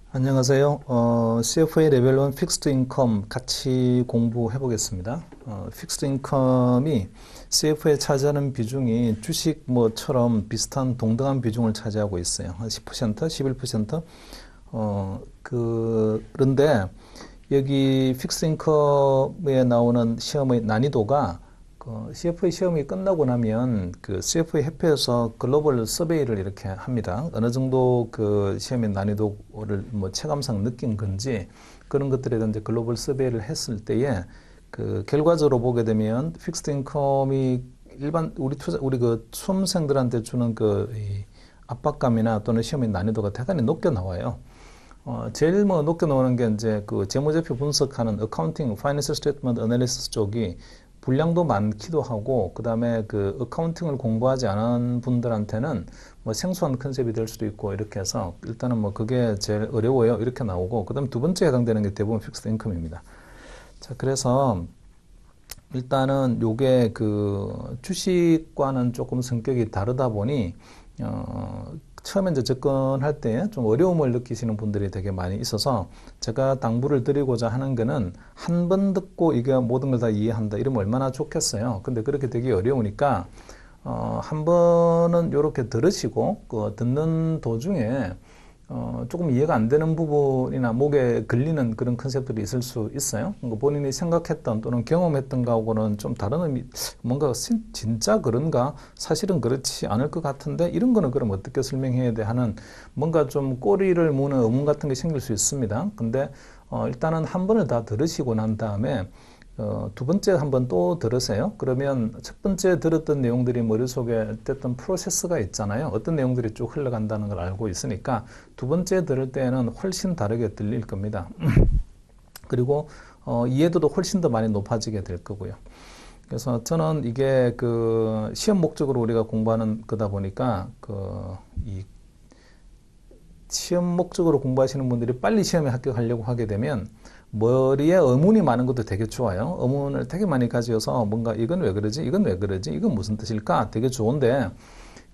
안녕하세요. CFA 레벨 1 픽스드 인컴 같이 공부해 보겠습니다. 픽스드 인컴이 CFA에 차지하는 비중이 주식 뭐처럼 비슷한 동등한 비중을 차지하고 있어요. 한 10%, 11%. 그런데 여기 픽스드 인컴에 나오는 시험의 난이도가 CFA 시험이 끝나고 나면 그 CFA 협회에서 글로벌 서베이를 이렇게 합니다. 어느 정도 그 시험의 난이도를 뭐 체감상 느낀 건지 그런 것들에 대한 이제 글로벌 서베이를 했을 때에 그 결과적으로 보게 되면 픽스드 인컴이 일반 우리 그 수험생들한테 주는 이 압박감이나 또는 시험의 난이도가 대단히 높게 나와요. 제일 높게 나오는 게 이제 그 재무제표 분석하는 어카운팅, 파이낸셜 스테이트먼트 애널리시스 쪽이 분량도 많기도 하고, 그 다음에 그 어카운팅을 공부하지 않은 분들한테는 뭐 생소한 컨셉이 될 수도 있고, 이렇게 해서 일단은 뭐 그게 제일 어려워요. 이렇게 나오고, 그 다음 두 번째 해당되는 게 대부분 픽스드 인컴입니다. 자, 그래서 일단은 요게 그 주식과는 조금 성격이 다르다 보니, 처음에 이제 접근할 때 좀 어려움을 느끼시는 분들이 되게 많이 있어서 제가 당부를 드리고자 하는 거는 한 번 듣고 이게 모든 걸 다 이해한다 이러면 얼마나 좋겠어요. 근데 그렇게 되게 어려우니까 한 번은 이렇게 들으시고 그 듣는 도중에 조금 이해가 안 되는 부분이나 목에 걸리는 그런 컨셉들이 있을 수 있어요. 본인이 생각했던 또는 경험했던 거하고는 좀 다른 의미, 뭔가 진짜 그런가? 사실은 그렇지 않을 것 같은데 이런 거는 그럼 어떻게 설명해야 돼 하는 뭔가 좀 꼬리를 무는 의문 같은 게 생길 수 있습니다. 근데 일단은 한 번을 다 들으시고 난 다음에 두 번째 한번 또 들으세요. 그러면 첫 번째 들었던 내용들이 머릿속에 어쨌든 프로세스가 있잖아요. 어떤 내용들이 쭉 흘러간다는 걸 알고 있으니까 두 번째 들을 때는 훨씬 다르게 들릴 겁니다. 그리고 이해도도 훨씬 더 많이 높아지게 될 거고요. 그래서 저는 이게 그 시험 목적으로 우리가 공부하는 거다 보니까 이 시험 목적으로 공부하시는 분들이 빨리 시험에 합격하려고 하게 되면 머리에 의문이 많은 것도 되게 좋아요. 의문을 되게 많이 가지고서 뭔가 이건 왜 그러지? 이건 왜 그러지? 이건 무슨 뜻일까? 되게 좋은데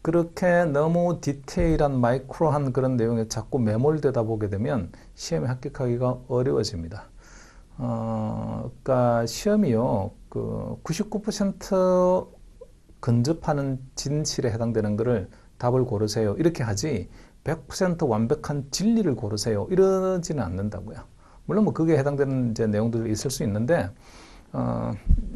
그렇게 너무 디테일한 마이크로한 그런 내용에 자꾸 매몰되다 보게 되면 시험에 합격하기가 어려워집니다. 그러니까 시험이요, 그 99% 근접하는 진실에 해당되는 것을 답을 고르세요. 이렇게 하지 100% 완벽한 진리를 고르세요. 이러지는 않는다고요. 물론 뭐 그게 해당되는 이제 내용들이 있을 수 있는데,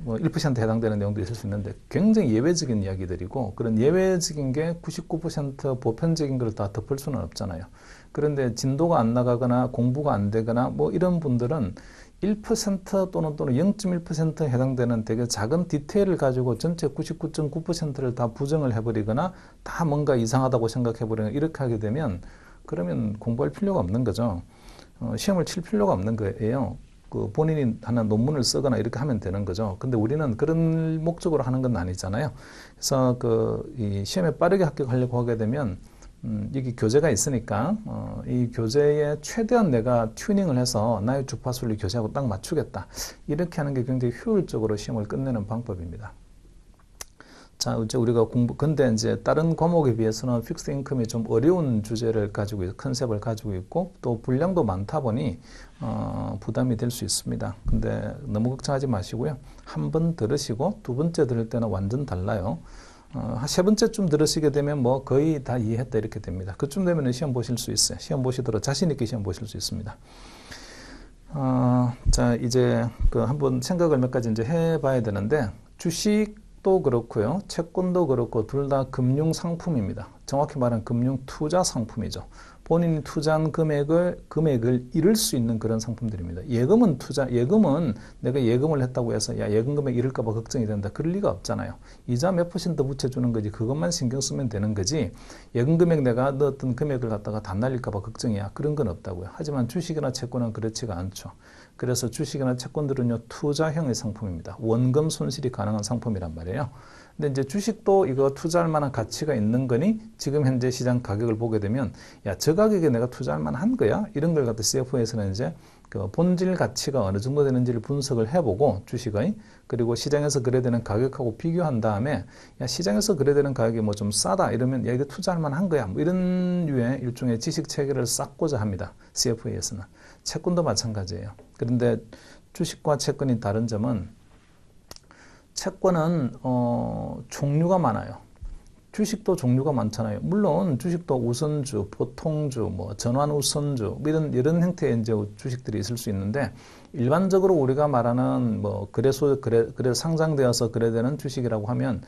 뭐 1% 해당되는 내용도 있을 수 있는데 굉장히 예외적인 이야기들이고 그런 예외적인 게 99% 보편적인 걸 다 덮을 수는 없잖아요. 그런데 진도가 안 나가거나 공부가 안 되거나 뭐 이런 분들은 1% 또는 0.1% 해당되는 되게 작은 디테일을 가지고 전체 99.9%를 다 부정을 해버리거나 다 뭔가 이상하다고 생각해버리거나 이렇게 하게 되면 그러면 공부할 필요가 없는 거죠. 시험을 칠 필요가 없는 거예요. 그 본인이 하나 논문을 쓰거나 이렇게 하면 되는 거죠. 근데 우리는 그런 목적으로 하는 건 아니잖아요. 그래서 이 시험에 빠르게 합격하려고 하게 되면 여기 교재가 있으니까 이 교재에 최대한 내가 튜닝을 해서 나의 주파수를 교재하고 딱 맞추겠다. 이렇게 하는 게 굉장히 효율적으로 시험을 끝내는 방법입니다. 자, 이제 우리가 근데 이제 다른 과목에 비해서는 픽스드 인컴이 좀 어려운 주제를 가지고 컨셉을 가지고 있고 또 분량도 많다 보니 부담이 될 수 있습니다. 근데 너무 걱정하지 마시고요. 한 번 들으시고 두 번째 들을 때는 완전 달라요. 세 번째쯤 들으시게 되면 뭐 거의 다 이해했다 이렇게 됩니다. 그쯤 되면 시험 보실 수 있어요. 시험 보시도록 자신 있게 시험 보실 수 있습니다. 자, 이제 한번 생각을 몇 가지 이제 해봐야 되는데 주식도 그렇고요, 채권도 그렇고 둘 다 금융 상품입니다. 정확히 말하면 금융 투자 상품이죠. 본인이 투자한 금액을 잃을 수 있는 그런 상품들입니다. 예금은 내가 예금을 했다고 해서 야, 예금 금액 잃을까봐 걱정이 된다. 그럴 리가 없잖아요. 이자 몇 퍼센트 붙여주는 거지. 그것만 신경 쓰면 되는 거지. 예금 금액 내가 넣었던 금액을 갖다가 다 날릴까봐 걱정이야. 그런 건 없다고요. 하지만 주식이나 채권은 그렇지가 않죠. 그래서 주식이나 채권들은요, 투자형의 상품입니다. 원금 손실이 가능한 상품이란 말이에요. 근데 이제 주식도 이거 투자할 만한 가치가 있는 거니 지금 현재 시장 가격을 보게 되면 야, 저 가격에 내가 투자할 만한 거야? 이런 걸 갖다 CFO에서는 이제 그 본질 가치가 어느 정도 되는지를 분석을 해보고 주식의 그리고 시장에서 거래되는 가격하고 비교한 다음에 야, 시장에서 거래되는 가격이 뭐 좀 싸다 이러면 야, 이거 투자할 만한 거야. 뭐 이런 류의 일종의 지식 체계를 쌓고자 합니다. CFA에서는. 채권도 마찬가지예요. 그런데 주식과 채권이 다른 점은 채권은 종류가 많아요. 주식도 종류가 많잖아요. 물론 주식도 우선주, 보통주, 뭐 전환 우선주 이런 형태의 이제 주식들이 있을 수 있는데 일반적으로 우리가 말하는 뭐 그래 상장되어서 거래되는 주식이라고 하면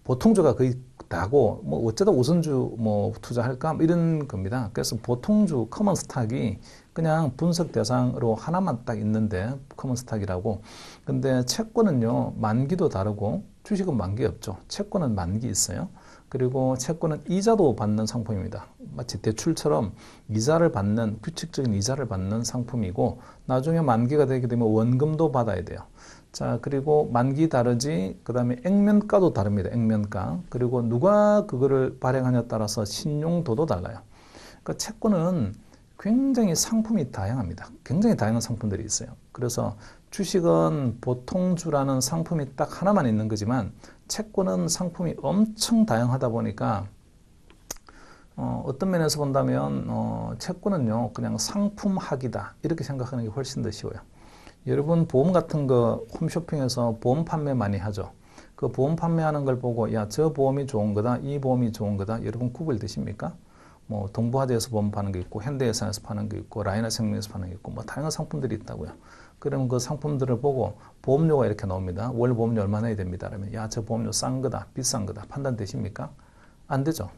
보통주가 거의 다고 뭐 어쩌다 우선주 뭐 투자할까 뭐 이런 겁니다. 그래서 보통주 커먼 스탁이 그냥 분석 대상으로 하나만 딱 있는데 커먼 스탁이라고. 근데 채권은요 만기도 다르고 주식은 만기 없죠. 채권은 만기 있어요. 그리고 채권은 이자도 받는 상품입니다. 마치 대출처럼 이자를 받는 규칙적인 이자를 받는 상품이고 나중에 만기가 되게 되면 원금도 받아야 돼요. 자, 그리고 만기 다르지, 그 다음에 액면가도 다릅니다. 액면가. 그리고 누가 그거를 발행하냐에 따라서 신용도도 달라요. 그러니까 채권은 굉장히 상품이 다양합니다. 굉장히 다양한 상품들이 있어요. 그래서 주식은 보통주라는 상품이 딱 하나만 있는 거지만 채권은 상품이 엄청 다양하다 보니까 어떤 면에서 본다면 채권은요 그냥 상품학이다 이렇게 생각하는 게 훨씬 더 쉬워요. 여러분 보험 같은 거 홈쇼핑에서 보험 판매 많이 하죠. 그 보험 판매하는 걸 보고 야, 저 보험이 좋은 거다, 이 보험이 좋은 거다. 여러분 구별되십니까? 뭐 동부화재에서 보험 파는 게 있고 현대해상에서 파는 게 있고 라이너생명에서 파는 게 있고 뭐 다양한 상품들이 있다고요. 그러면 그 상품들을 보고 보험료가 이렇게 나옵니다. 월 보험료 얼마나 해야 됩니다. 그러면 야, 저 보험료 싼 거다, 비싼 거다 판단되십니까? 안 되죠.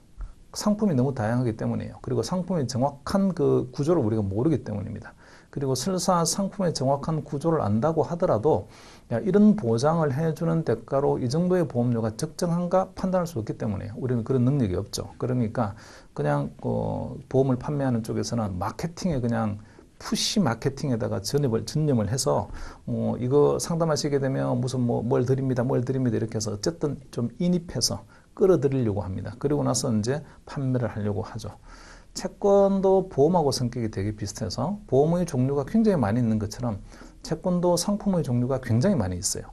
상품이 너무 다양하기 때문이에요. 그리고 상품의 정확한 그 구조를 우리가 모르기 때문입니다. 그리고 설사 상품의 정확한 구조를 안다고 하더라도 야, 이런 보장을 해주는 대가로 이 정도의 보험료가 적정한가 판단할 수 없기 때문에 우리는 그런 능력이 없죠. 그러니까 그냥 보험을 판매하는 쪽에서는 마케팅에 그냥 푸시 마케팅에다가 전념을 해서 이거 상담하시게 되면 무슨 뭘 드립니다 이렇게 해서 어쨌든 좀 인입해서 끌어들이려고 합니다. 그리고 나서 이제 판매를 하려고 하죠. 채권도 보험하고 성격이 되게 비슷해서 보험의 종류가 굉장히 많이 있는 것처럼 채권도 상품의 종류가 굉장히 많이 있어요.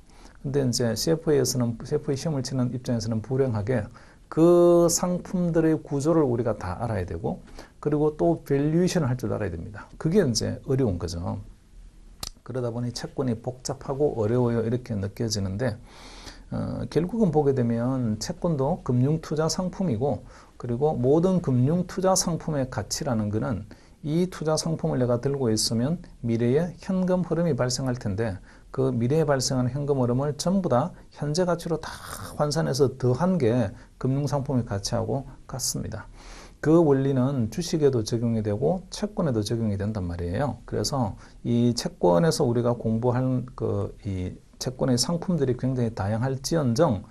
근데 이제 CFA 시험을 치는 입장에서는 불행하게 그 상품들의 구조를 우리가 다 알아야 되고 그리고 또 밸류에이션을 할 줄 알아야 됩니다. 그게 이제 어려운 거죠. 그러다 보니 채권이 복잡하고 어려워요 이렇게 느껴지는데 결국은 보게 되면 채권도 금융투자 상품이고 그리고 모든 금융투자 상품의 가치라는 것은 이 투자 상품을 내가 들고 있으면 미래에 현금 흐름이 발생할 텐데 그 미래에 발생하는 현금 흐름을 전부 다 현재 가치로 다 환산해서 더한 게 금융상품의 가치하고 같습니다. 그 원리는 주식에도 적용이 되고 채권에도 적용이 된단 말이에요. 그래서 이 채권에서 우리가 공부할 이 채권의 상품들이 굉장히 다양할지언정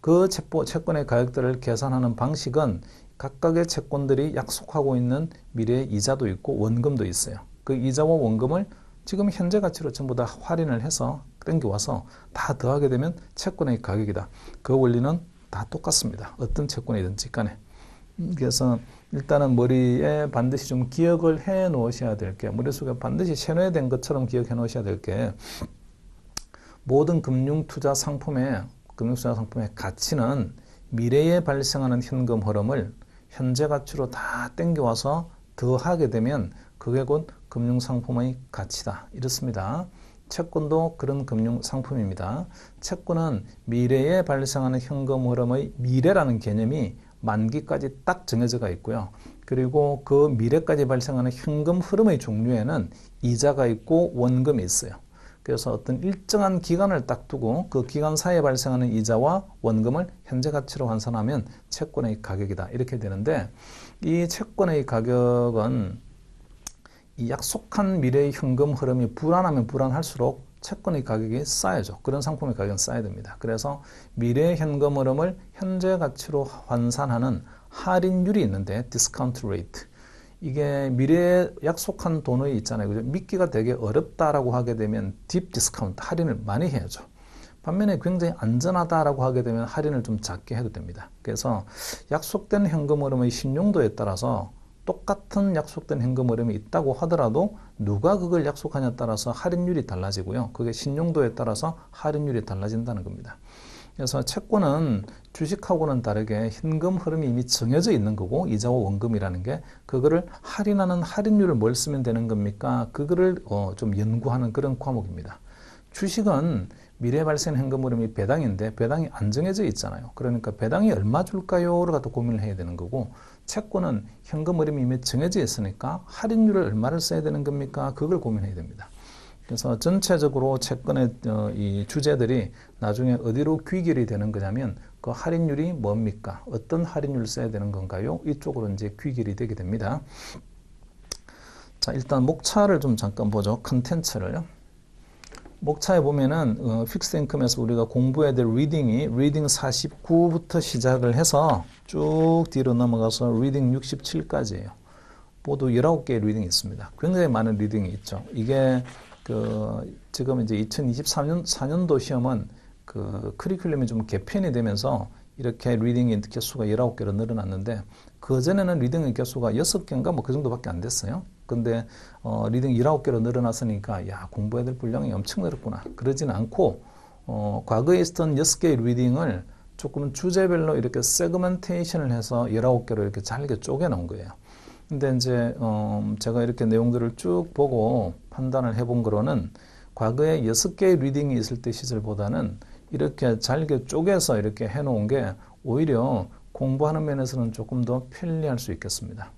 그 채권의 가격들을 계산하는 방식은 각각의 채권들이 약속하고 있는 미래의 이자도 있고 원금도 있어요. 그 이자와 원금을 지금 현재 가치로 전부 다 할인을 해서 땡겨와서 다 더하게 되면 채권의 가격이다. 그 원리는 다 똑같습니다. 어떤 채권이든지 간에. 그래서 일단은 머리에 반드시 좀 기억을 해 놓으셔야 될 게 머릿속에 반드시 세뇌된 것처럼 기억해 놓으셔야 될 게 모든 금융투자 상품의 가치는 미래에 발생하는 현금 흐름을 현재 가치로 다 땡겨와서 더하게 되면 그게 곧 금융상품의 가치다. 이렇습니다. 채권도 그런 금융상품입니다. 채권은 미래에 발생하는 현금 흐름의 미래라는 개념이 만기까지 딱 정해져가 있고요. 그리고 그 미래까지 발생하는 현금 흐름의 종류에는 이자가 있고 원금이 있어요. 그래서 어떤 일정한 기간을 딱 두고 그 기간 사이에 발생하는 이자와 원금을 현재 가치로 환산하면 채권의 가격이다. 이렇게 되는데 이 채권의 가격은 이 약속한 미래의 현금 흐름이 불안하면 불안할수록 채권의 가격이 쌓여져. 그런 상품의 가격은 쌓여야 됩니다. 그래서 미래의 현금 흐름을 현재 가치로 환산하는 할인율이 있는데 디스카운트 레이트. 이게 미래에 약속한 돈이 있잖아요. 그죠? 믿기가 되게 어렵다라고 하게 되면 딥 디스카운트 할인을 많이 해야죠. 반면에 굉장히 안전하다라고 하게 되면 할인을 좀 작게 해도 됩니다. 그래서 약속된 현금 흐름의 신용도에 따라서 똑같은 약속된 현금 흐름이 있다고 하더라도 누가 그걸 약속하냐에 따라서 할인율이 달라지고요. 그게 신용도에 따라서 할인율이 달라진다는 겁니다. 그래서 채권은 주식하고는 다르게 현금 흐름이 이미 정해져 있는 거고, 이자와 원금이라는 게 그거를 할인하는 할인율을 뭘 쓰면 되는 겁니까? 그거를 좀 연구하는 그런 과목입니다. 주식은 미래 발생 현금 흐름이 배당인데 배당이 안 정해져 있잖아요. 그러니까 배당이 얼마 줄까요?를 갖다 고민을 해야 되는 거고, 채권은 현금 흐름이 이미 정해져 있으니까 할인율을 얼마를 써야 되는 겁니까? 그걸 고민해야 됩니다. 그래서 전체적으로 채권의 이 주제들이 나중에 어디로 귀결이 되는 거냐면 그 할인율이 뭡니까? 어떤 할인율을 써야 되는 건가요? 이쪽으로 이제 귀결이 되게 됩니다. 자, 일단 목차를 좀 잠깐 보죠. 컨텐츠를요. 목차에 보면은 픽스 인컴에서 우리가 공부해야 될 리딩 49부터 시작을 해서 쭉 뒤로 넘어가서 리딩 67까지예요. 모두 19개의 리딩이 있습니다. 굉장히 많은 리딩이 있죠. 이게 지금 이제 2024년도 시험은 커리큘럼이 좀 개편이 되면서 이렇게 리딩의 개수가 19개로 늘어났는데, 그전에는 리딩의 개수가 6개인가 뭐 그 정도밖에 안 됐어요. 근데 리딩 19개로 늘어났으니까 야, 공부해야 될 분량이 엄청 늘었구나. 그러진 않고 과거에 있었던 6개의 리딩을 조금 주제별로 이렇게 세그멘테이션을 해서 19개로 이렇게 잘게 쪼개 놓은 거예요. 근데 이제 제가 이렇게 내용들을 쭉 보고 판단을 해본 거로는 과거에 6개의 리딩이 있을 때 시절보다는 이렇게 잘게 쪼개서 이렇게 해놓은 게 오히려 공부하는 면에서는 조금 더 편리할 수 있겠습니다.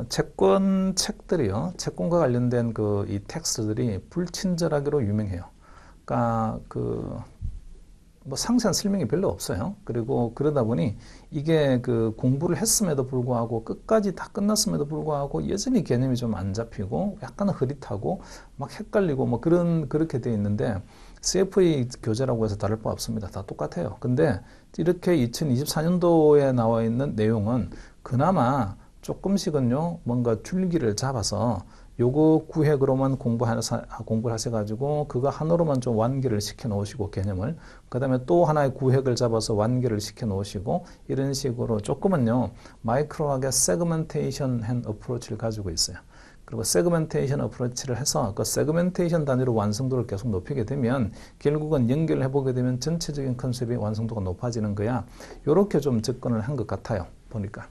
채권 책들이요, 채권과 관련된 이 텍스트들이 불친절하기로 유명해요. 그러니까 뭐 상세한 설명이 별로 없어요. 그리고 그러다 보니 이게 공부를 했음에도 불구하고 끝까지 다 끝났음에도 불구하고 여전히 개념이 좀 안 잡히고 약간 흐릿하고 막 헷갈리고 뭐 그렇게 돼 있는데, CFA 교재라고 해서 다를 바 없습니다. 다 똑같아요. 근데 이렇게 2024년도에 나와 있는 내용은 그나마 조금씩은요, 뭔가 줄기를 잡아서 요거 구획으로만 공부를 하셔가지고 그거 하나로만 좀 완결을 시켜 놓으시고 개념을, 그 다음에 또 하나의 구획을 잡아서 완결을 시켜 놓으시고, 이런 식으로 조금은요 마이크로하게 세그멘테이션 한 어프로치를 가지고 있어요. 그리고 세그멘테이션 어프로치를 해서 그 세그멘테이션 단위로 완성도를 계속 높이게 되면 결국은 연결을 해보게 되면 전체적인 컨셉의 완성도가 높아지는 거야. 요렇게 좀 접근을 한 것 같아요, 보니까.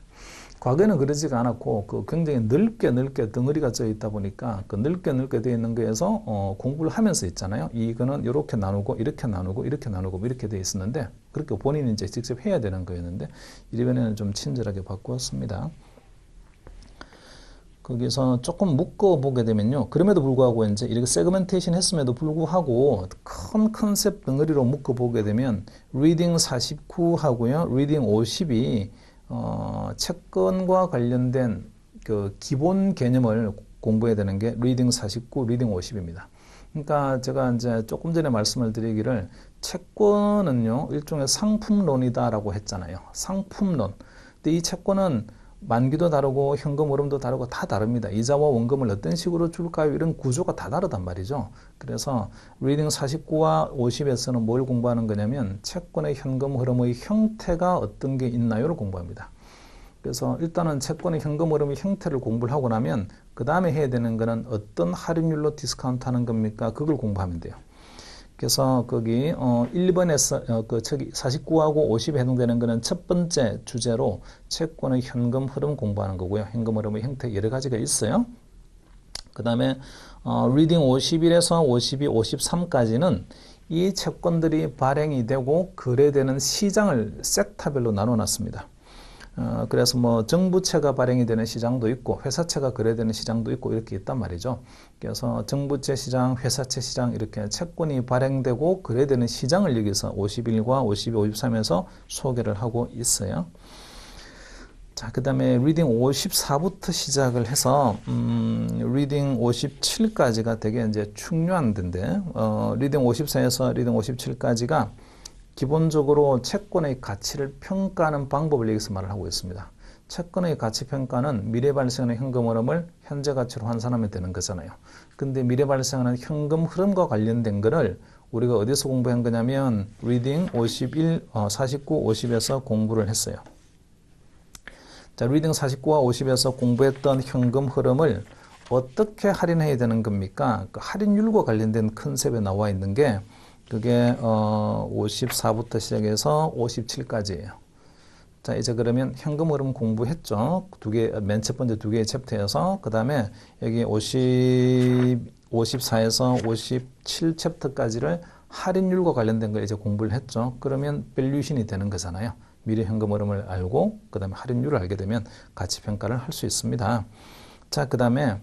과거에는 그러지가 않았고 굉장히 넓게 덩어리가 져 있다 보니까 넓게 되어 있는 거에서 공부를 하면서 있잖아요. 이거는 이렇게 나누고 이렇게 나누고 이렇게 나누고 이렇게 되어 있었는데, 그렇게 본인이 이제 직접 해야 되는 거였는데 이번에는 좀 친절하게 바꾸었습니다. 거기서 조금 묶어보게 되면요, 그럼에도 불구하고 이제 이렇게 세그멘테이션 했음에도 불구하고 큰 컨셉 덩어리로 묶어보게 되면 리딩 49하고요 리딩 50이 채권과 관련된 기본 개념을 공부해야 되는 게 리딩 49, 리딩 50입니다. 그러니까 제가 이제 조금 전에 말씀을 드리기를, 채권은요 일종의 상품론이다라고 했잖아요. 상품론. 근데 이 채권은 만기도 다르고 현금 흐름도 다르고 다 다릅니다. 이자와 원금을 어떤 식으로 줄까요? 이런 구조가 다 다르단 말이죠. 그래서 리딩 49와 50에서는 뭘 공부하는 거냐면 채권의 현금 흐름의 형태가 어떤 게 있나요를 공부합니다. 그래서 일단은 채권의 현금 흐름의 형태를 공부를 하고 나면 그 다음에 해야 되는 거는 어떤 할인율로 디스카운트 하는 겁니까? 그걸 공부하면 돼요. 그래서 거기 1번에서 49하고 50에 해당되는 거는 첫 번째 주제로 채권의 현금 흐름 공부하는 거고요. 현금 흐름의 형태 여러 가지가 있어요. 그 다음에 리딩 51에서 52, 53까지는 이 채권들이 발행이 되고 거래되는 시장을 섹터별로 나눠놨습니다. 그래서 뭐 정부채가 발행이 되는 시장도 있고 회사채가 거래되는 시장도 있고 이렇게 있단 말이죠. 그래서 정부채 시장, 회사채 시장 이렇게 채권이 발행되고 거래되는 시장을 여기서 51과 52, 53에서 소개를 하고 있어요. 자, 그 다음에 리딩 54부터 시작을 해서 리딩 57까지가 되게 이제 중요한 데인데 리딩 54에서 리딩 57까지가 기본적으로 채권의 가치를 평가하는 방법을 여기서 말을 하고 있습니다. 채권의 가치 평가는 미래 발생하는 현금 흐름을 현재 가치로 환산하면 되는 거잖아요. 근데 미래 발생하는 현금 흐름과 관련된 거를 우리가 어디서 공부한 거냐면 리딩 51, 49, 50에서 공부를 했어요. 자, 리딩 49와 50에서 공부했던 현금 흐름을 어떻게 할인해야 되는 겁니까? 그 할인율과 관련된 컨셉에 나와 있는 게 그게 54부터 시작해서 57까지예요. 자, 이제 그러면 현금 흐름 공부했죠. 맨 첫 번째 두 개의 챕터에서 그 다음에 여기 54에서 57 챕터까지를 할인율과 관련된 걸 이제 공부를 했죠. 그러면 밸류에이션이 되는 거잖아요. 미래 현금 흐름을 알고 그 다음에 할인율을 알게 되면 가치 평가를 할 수 있습니다. 자, 그 다음에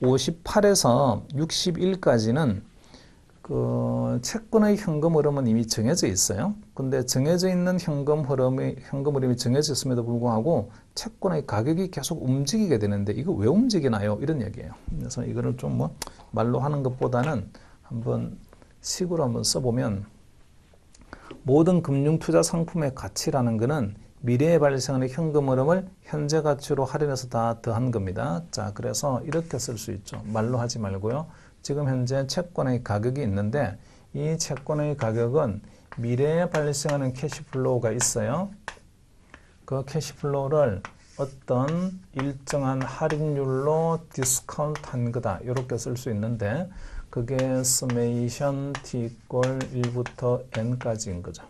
58에서 61까지는 그 채권의 현금 흐름은 이미 정해져 있어요. 근데 정해져 있는 현금 흐름이 정해져 있음에도 불구하고 채권의 가격이 계속 움직이게 되는데 이거 왜 움직이나요? 이런 얘기예요. 그래서 이거를 좀 뭐 말로 하는 것보다는 한번 식으로 한번 써보면 모든 금융 투자 상품의 가치라는 것은 미래에 발생하는 현금 흐름을 현재 가치로 할인해서 다 더한 겁니다. 자, 그래서 이렇게 쓸 수 있죠. 말로 하지 말고요. 지금 현재 채권의 가격이 있는데 이 채권의 가격은 미래에 발생하는 캐시플로우가 있어요. 그 캐시플로우를 어떤 일정한 할인율로 디스카운트 한 거다. 이렇게 쓸 수 있는데 그게 서메이션 t = 1부터 n까지인 거죠.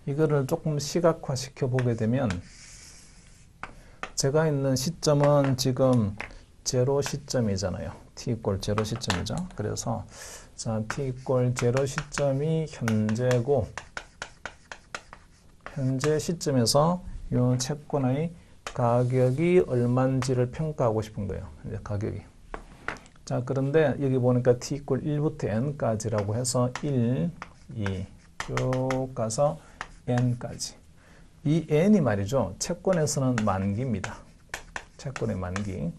이거를 조금 시각화 시켜 보게 되면 제가 있는 시점은 지금 제로 시점이잖아요. t = 제로 시점이죠. 그래서 자, t = 제로 시점이 현재고 현재 시점에서 이 채권의 가격이 얼마인지를 평가하고 싶은 거예요. 이제 가격이. 자, 그런데 여기 보니까 t = 1부터 n까지라고 해서 1, 2 쭉 가서 n까지. 이 n이 말이죠. 채권에서는 만기입니다. 채권의 만기.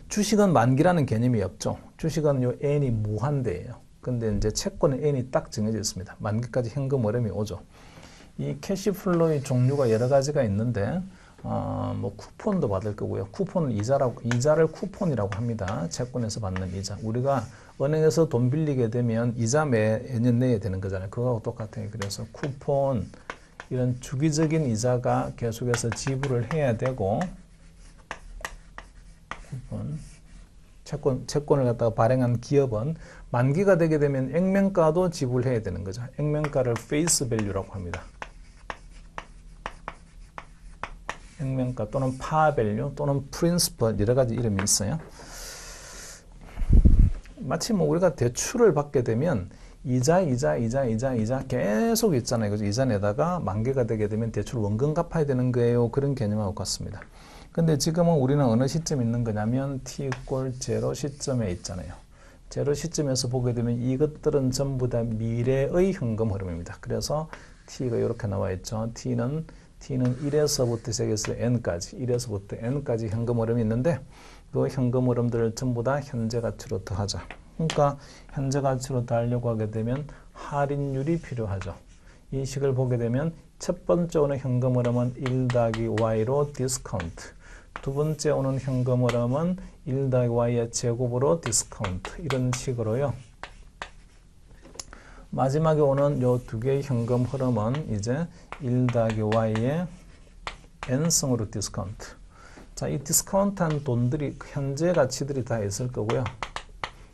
주식은 만기라는 개념이 없죠. 주식은 요 n이 무한대예요. 근데 이제 채권은 n이 딱 정해져 있습니다. 만기까지 현금 흐름이 오죠. 이 캐시플로우의 종류가 여러 가지가 있는데 뭐 쿠폰도 받을 거고요. 쿠폰은 이자를 쿠폰이라고 합니다. 채권에서 받는 이자. 우리가 은행에서 돈 빌리게 되면 이자 매년 내야 되는 거잖아요. 그거하고 똑같아요. 그래서 쿠폰, 이런 주기적인 이자가 계속해서 지불을 해야 되고, 쿠폰, 채권을 갖다가 발행한 기업은 만기가 되게 되면 액면가도 지불해야 되는 거죠. 액면가를 페이스 밸류라고 합니다. 액면가 또는 파밸류 또는 프린시플 여러 가지 이름이 있어요. 마치 뭐 우리가 대출을 받게 되면 이자 계속 있잖아요. 그래서 이자 내다가 만기가 되게 되면 대출 원금 갚아야 되는 거예요. 그런 개념하고 같습니다. 근데 지금은 우리는 어느 시점에 있는 거냐면 t = 제로 시점에 있잖아요. 제로 시점에서 보게 되면 이것들은 전부 다 미래의 현금 흐름입니다. 그래서 t가 이렇게 나와 있죠. T는 1에서부터 시작해서 n까지, 1에서부터 n까지 현금 흐름이 있는데 그 현금 흐름들을 전부 다 현재 가치로 더하자. 그러니까 현재 가치로 더하려고 하게 되면 할인율이 필요하죠. 이 식을 보게 되면 첫 번째 오는 현금 흐름은 1-y로 디스카운트, 두 번째 오는 현금 흐름은 1-y의 제곱으로 디스카운트, 이런 식으로요. 마지막에 오는 요 두 개의 현금 흐름은 이제 1-y의 n승으로 디스카운트. 자, 이 디스카운트한 돈들이 현재 가치들이 다 있을 거고요.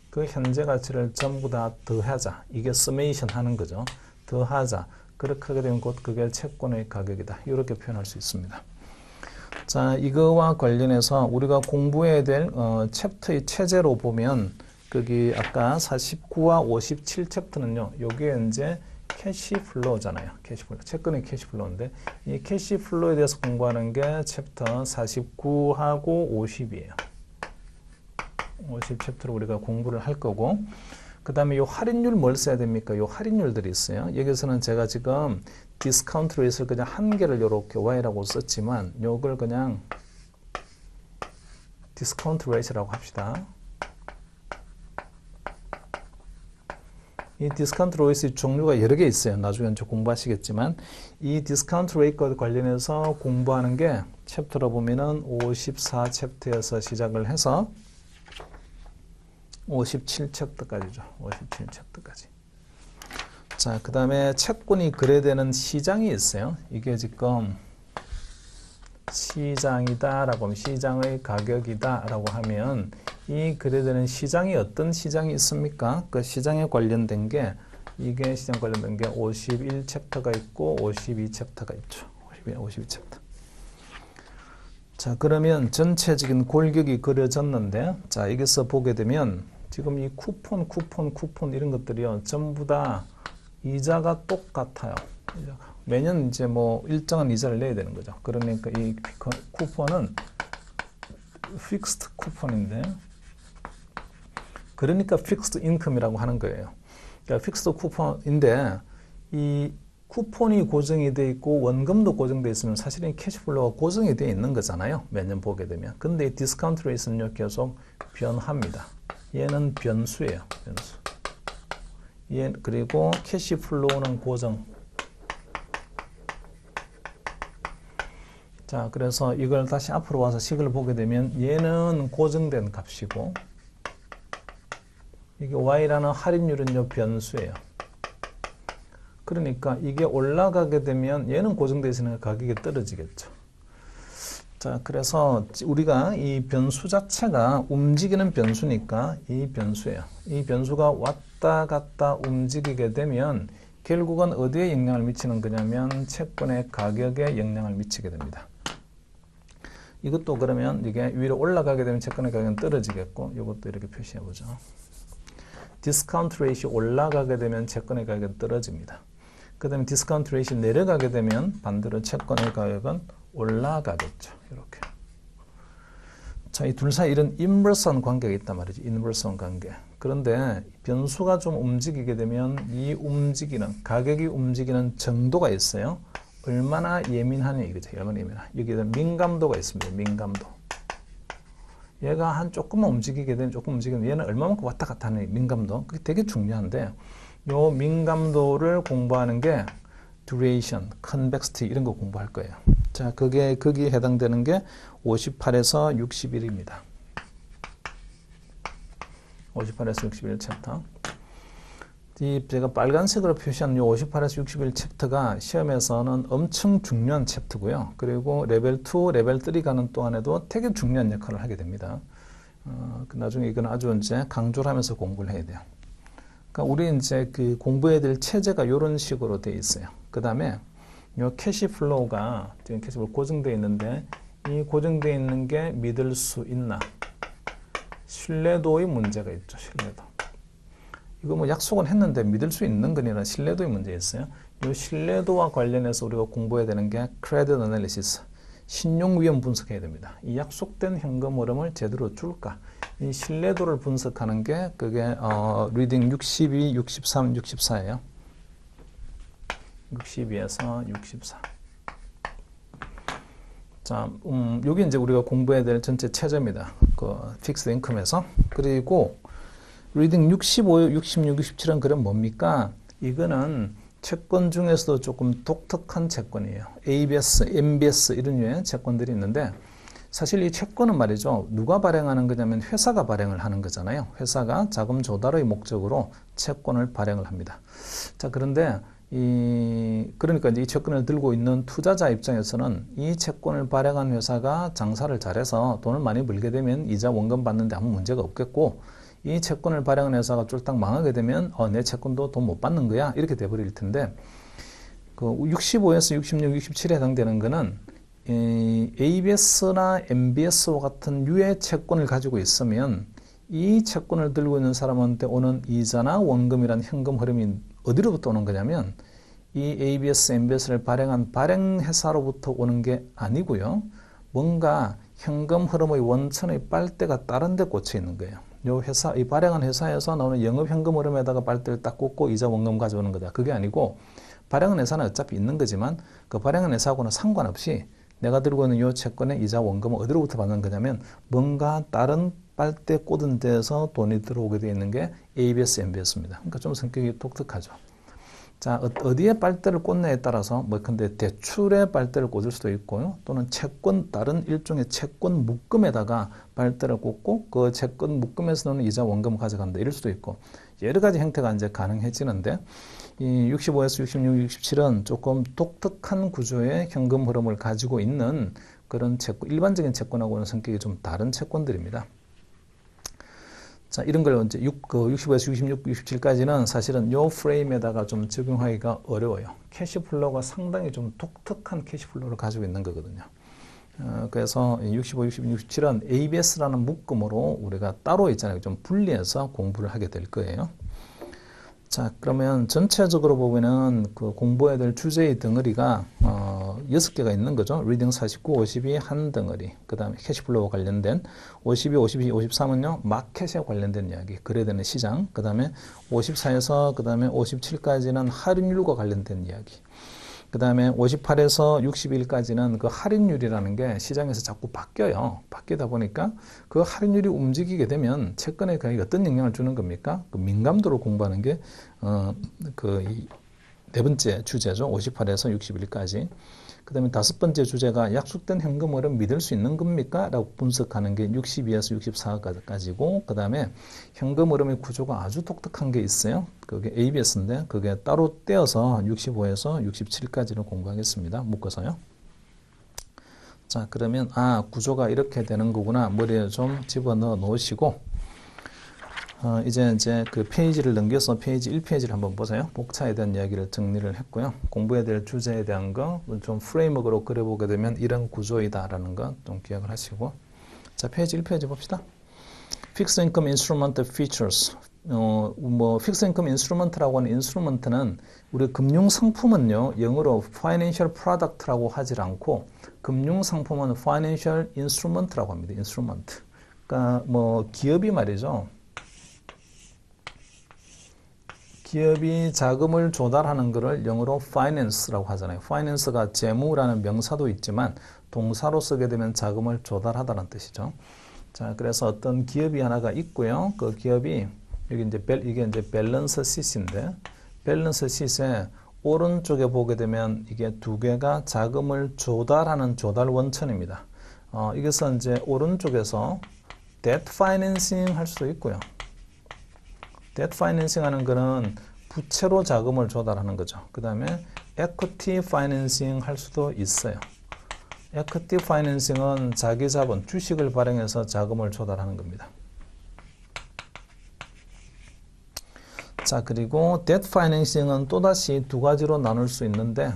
그 현재 가치를 전부 다 더하자. 이게 서메이션 하는 거죠. 더하자. 그렇게 하게 되면 곧 그게 채권의 가격이다. 이렇게 표현할 수 있습니다. 자, 이거와 관련해서 우리가 공부해야 될 챕터의 체제로 보면 거기 아까 49와 57 챕터는요. 요게 이제 캐시플로우잖아요. 캐시플로우. 채권의 캐시플로우인데 이 캐시플로우에 대해서 공부하는 게 챕터 49하고 50이에요. 50 챕터로 우리가 공부를 할 거고, 그 다음에 요 할인율 뭘 써야 됩니까? 요 할인율들이 있어요. 여기서는 제가 지금 디스카운트 레이트를 그냥 한 개를 요렇게 y라고 썼지만 요걸 그냥 디스카운트 레이트라고 합시다. 이 디스카운트 레이트 종류가 여러 개 있어요. 나중에 이제 공부하시겠지만 이 디스카운트 레이트와 관련해서 공부하는 게 챕터로 보면은 54 챕터에서 시작을 해서 57 챕터까지죠. 57 챕터까지. 자, 그 다음에 채권이 거래되는 시장이 있어요. 이게 지금 시장이다라고 하면 시장의 가격이다라고 하면 이 거래되는 시장이 어떤 시장이 있습니까? 그 시장에 관련된 게 이게 시장 관련된 게 51챕터가 있고 52챕터가 있죠. 52챕터. 자, 그러면 전체적인 골격이 그려졌는데, 자, 여기서 보게 되면 지금 이 쿠폰 이런 것들이요, 전부 다 이자가 똑같아요. 매년 이제 뭐 일정한 이자를 내야 되는 거죠. 그러니까 이 쿠폰은 픽스드 쿠폰인데, 그러니까 픽스드 인컴이라고 하는 거예요. 그러니까 픽스드 쿠폰인데 이 쿠폰이 고정이 돼 있고 원금도 고정돼 있으면 사실은 캐시플로우가 고정이 돼 있는 거잖아요. 매년 보게 되면. 근데 이 디스카운트 레이트는요, 계속 변합니다. 얘는 변수예요. 변수. 얘 그리고 캐시플로우는 고정. 자, 그래서 이걸 다시 앞으로 와서 식을 보게 되면 얘는 고정된 값이고 이게 Y라는 할인율은요, 변수예요. 그러니까 이게 올라가게 되면 얘는 고정되어 있으니까 가격이 떨어지겠죠. 자, 그래서 우리가 이 변수 자체가 움직이는 변수니까 이 변수예요. 이 변수가 왔다 갔다 움직이게 되면 결국은 어디에 영향을 미치는 거냐면 채권의 가격에 영향을 미치게 됩니다. 이것도 그러면 이게 위로 올라가게 되면 채권의 가격은 떨어지겠고 이것도 이렇게 표시해 보죠. 디스카운트 레이시 올라가게 되면 채권의 가격은 떨어집니다. 그 다음에 디스카운트 레이시 내려가게 되면 반대로 채권의 가격은 올라가겠죠. 이렇게. 자, 이 둘 사이 이런 인버스한 관계가 있단 말이죠. 인버스한 관계. 그런데 변수가 좀 움직이게 되면 이 움직이는, 가격이 움직이는 정도가 있어요. 얼마나 예민하냐 이거죠. 얼마나 예민하냐. 여기에 민감도가 있습니다. 민감도. 얘가 한 조금만 움직이게 되면 조금 움직이면 얘는 얼마만큼 왔다 갔다 하는 민감도. 그게 되게 중요한데 요 민감도를 공부하는 게 duration, convexity 이런 거 공부할 거예요. 자, 그게 거기에 해당되는 게 58에서 61입니다. 58에서 61 챕터. 이 제가 빨간색으로 표시한 요 58에서 61 챕터가 시험에서는 엄청 중요한 챕터고요. 그리고 레벨 2, 레벨 3 가는 동안에도 되게 중요한 역할을 하게 됩니다. 나중에 이건 아주 이제 강조를 하면서 공부를 해야 돼요. 그러니까 우리 이제 그 공부해야 될 체제가 이런 식으로 돼 있어요. 그 다음에 요 캐시플로우가 지금 캐시플로우 고정되어 있는데 이 고정되어 있는 게 믿을 수 있나? 신뢰도의 문제가 있죠. 신뢰도. 이거 뭐 약속은 했는데 믿을 수 있는 거니라 신뢰도의 문제 있어요. 이 신뢰도와 관련해서 우리가 공부해야 되는 게 크레딧 애널리시스, 신용 위험 분석해야 됩니다. 이 약속된 현금 흐름을 제대로 줄까? 이 신뢰도를 분석하는 게 그게 리딩 62, 63, 64예요. 62에서 64. 자, 여기 이제 우리가 공부해야 될 전체 체제입니다. 그 픽스드 인컴에서. 그리고 리딩 65, 66, 67은 그럼 뭡니까? 이거는 채권 중에서도 조금 독특한 채권이에요. ABS, MBS 이런 류의 채권들이 있는데 사실 이 채권은 말이죠. 누가 발행하는 거냐면 회사가 발행을 하는 거잖아요. 회사가 자금 조달의 목적으로 채권을 발행을 합니다. 자, 그런데 그러니까 이제 이 채권을 들고 있는 투자자 입장에서는 이 채권을 발행한 회사가 장사를 잘해서 돈을 많이 벌게 되면 이자 원금 받는데 아무 문제가 없겠고 이 채권을 발행한 회사가 쫄딱 망하게 되면 내 채권도 돈 못 받는 거야 이렇게 돼버릴 텐데 그 65에서 66, 67에 해당되는 거는 ABS나 MBS와 같은 유의 채권을 가지고 있으면 이 채권을 들고 있는 사람한테 오는 이자나 원금이란 현금 흐름이 어디로부터 오는 거냐면 이 ABS, MBS를 발행한 발행회사로부터 오는 게 아니고요. 뭔가 현금 흐름의 원천의 빨대가 다른 데 꽂혀 있는 거예요. 요 회사, 이 발행한 회사에서 나오는 영업 현금 흐름에다가 빨대를 딱 꽂고 이자 원금 가져오는 거다. 그게 아니고 발행한 회사는 어차피 있는 거지만 그 발행한 회사하고는 상관없이 내가 들고 있는 요 채권의 이자 원금은 어디로부터 받는 거냐면 뭔가 다른 빨대 꽂은 데에서 돈이 들어오게 되어 있는 게 ABS, MBS입니다. 그러니까 좀 성격이 독특하죠. 자, 어디에 빨대를 꽂느냐에 따라서 뭐 근데 대출에 빨대를 꽂을 수도 있고요. 또는 채권, 다른 일종의 채권 묶음에다가 빨대를 꽂고 그 채권 묶음에서 나오는 이자 원금을 가져간다. 이럴 수도 있고 여러 가지 형태가 이제 가능해지는데 이 65에서 66, 67은 조금 독특한 구조의 현금 흐름을 가지고 있는 그런 채권, 일반적인 채권하고는 성격이 좀 다른 채권들입니다. 자, 이런 걸 이제 65에서 66, 67까지는 사실은 요 프레임에다가 좀 적용하기가 어려워요. 캐시플로우가 상당히 좀 독특한 캐시플로우를 가지고 있는 거거든요. 그래서 65, 66, 67은 ABS라는 묶음으로 우리가 따로 있잖아요. 좀 분리해서 공부를 하게 될 거예요. 자, 그러면 전체적으로 보면은 그 공부해야 될 주제의 덩어리가 6개가 있는 거죠. 리딩 49, 52 한 덩어리. 그 다음에 캐시플로우 관련된 52, 52, 53은요. 마켓에 관련된 이야기. 거래되는 시장. 그 다음에 54에서 그 다음에 57까지는 할인율과 관련된 이야기. 그 다음에 58에서 61까지는 그 할인율이라는 게 시장에서 자꾸 바뀌어요. 바뀌다 보니까 그 할인율이 움직이게 되면 채권에 거의 어떤 영향을 주는 겁니까? 그 민감도를 공부하는 게 네 번째 주제죠. 58에서 61까지. 그 다음에 다섯 번째 주제가 약속된 현금흐름 믿을 수 있는 겁니까? 라고 분석하는 게 62에서 64까지고, 그 다음에 현금흐름의 구조가 아주 독특한 게 있어요. 그게 ABS인데, 그게 따로 떼어서 65에서 67까지를 공부하겠습니다. 묶어서요. 자, 그러면, 구조가 이렇게 되는 거구나. 머리에 좀 집어넣어 놓으시고, 이제 그 페이지를 넘겨서 페이지 1페이지를 한번 보세요. 복차에 대한 이야기를 정리를 했고요. 공부해야 될 주제에 대한 거 좀 프레임워크로 그려보게 되면 이런 구조이다라는 거 좀 기억을 하시고. 자, 페이지 1페이지 봅시다. Fixed Income Instrument Features. Fixed Income Instrument라고 하는 인스트루먼트는 우리 금융상품은요, 영어로 Financial Product라고 하질 않고 금융상품은 Financial Instrument라고 합니다. Instrument. 그러니까 기업이 말이죠. 기업이 자금을 조달하는 것을 영어로 finance라고 하잖아요. finance가 재무라는 명사도 있지만 동사로 쓰게 되면 자금을 조달하다는 뜻이죠. 자, 그래서 어떤 기업이 하나가 있고요. 그 기업이 여기 이게 이제 밸런스 시트인데, 밸런스 시트에 오른쪽에 보게 되면 이게 두 개가 자금을 조달하는 조달 원천입니다. 이것은 이제 오른쪽에서 debt financing 할 수도 있고요. debt financing 하는 거는 부채로 자금을 조달하는 거죠. 그 다음에 equity financing 할 수도 있어요. equity financing은 자기 자본, 주식을 발행해서 자금을 조달하는 겁니다. 자, 그리고 debt financing은 또다시 두 가지로 나눌 수 있는데,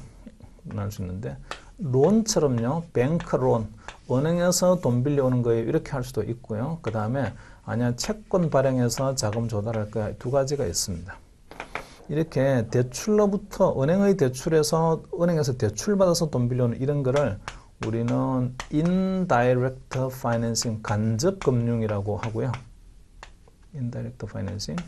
론처럼요, 뱅크론, 은행에서 돈 빌려오는 거에 이렇게 할 수도 있고요. 그 다음에 아니야, 채권 발행해서 자금 조달할 거야. 두 가지가 있습니다. 이렇게 대출로부터 은행의 대출에서 은행에서 대출 받아서 돈 빌려오는 이런 거를 우리는 indirect financing, 간접 금융이라고 하고요. indirect financing.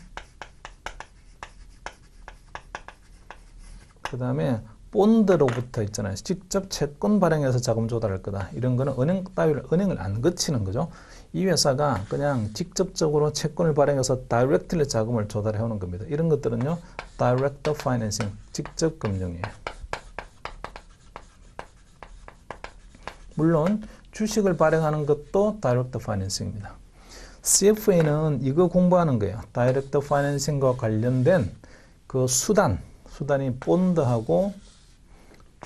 그 다음에 본드로부터 있잖아요. 직접 채권 발행해서 자금 조달할 거다. 이런 거는 은행을 안 거치는 거죠. 이 회사가 그냥 직접적으로 채권을 발행해서 다이렉트리 자금을 조달해 오는 겁니다. 이런 것들은요, direct financing, 직접 금융이에요. 물론 주식을 발행하는 것도 direct financing입니다. CFA는 이거 공부하는 거예요. direct financing과 관련된 그 수단이 본드하고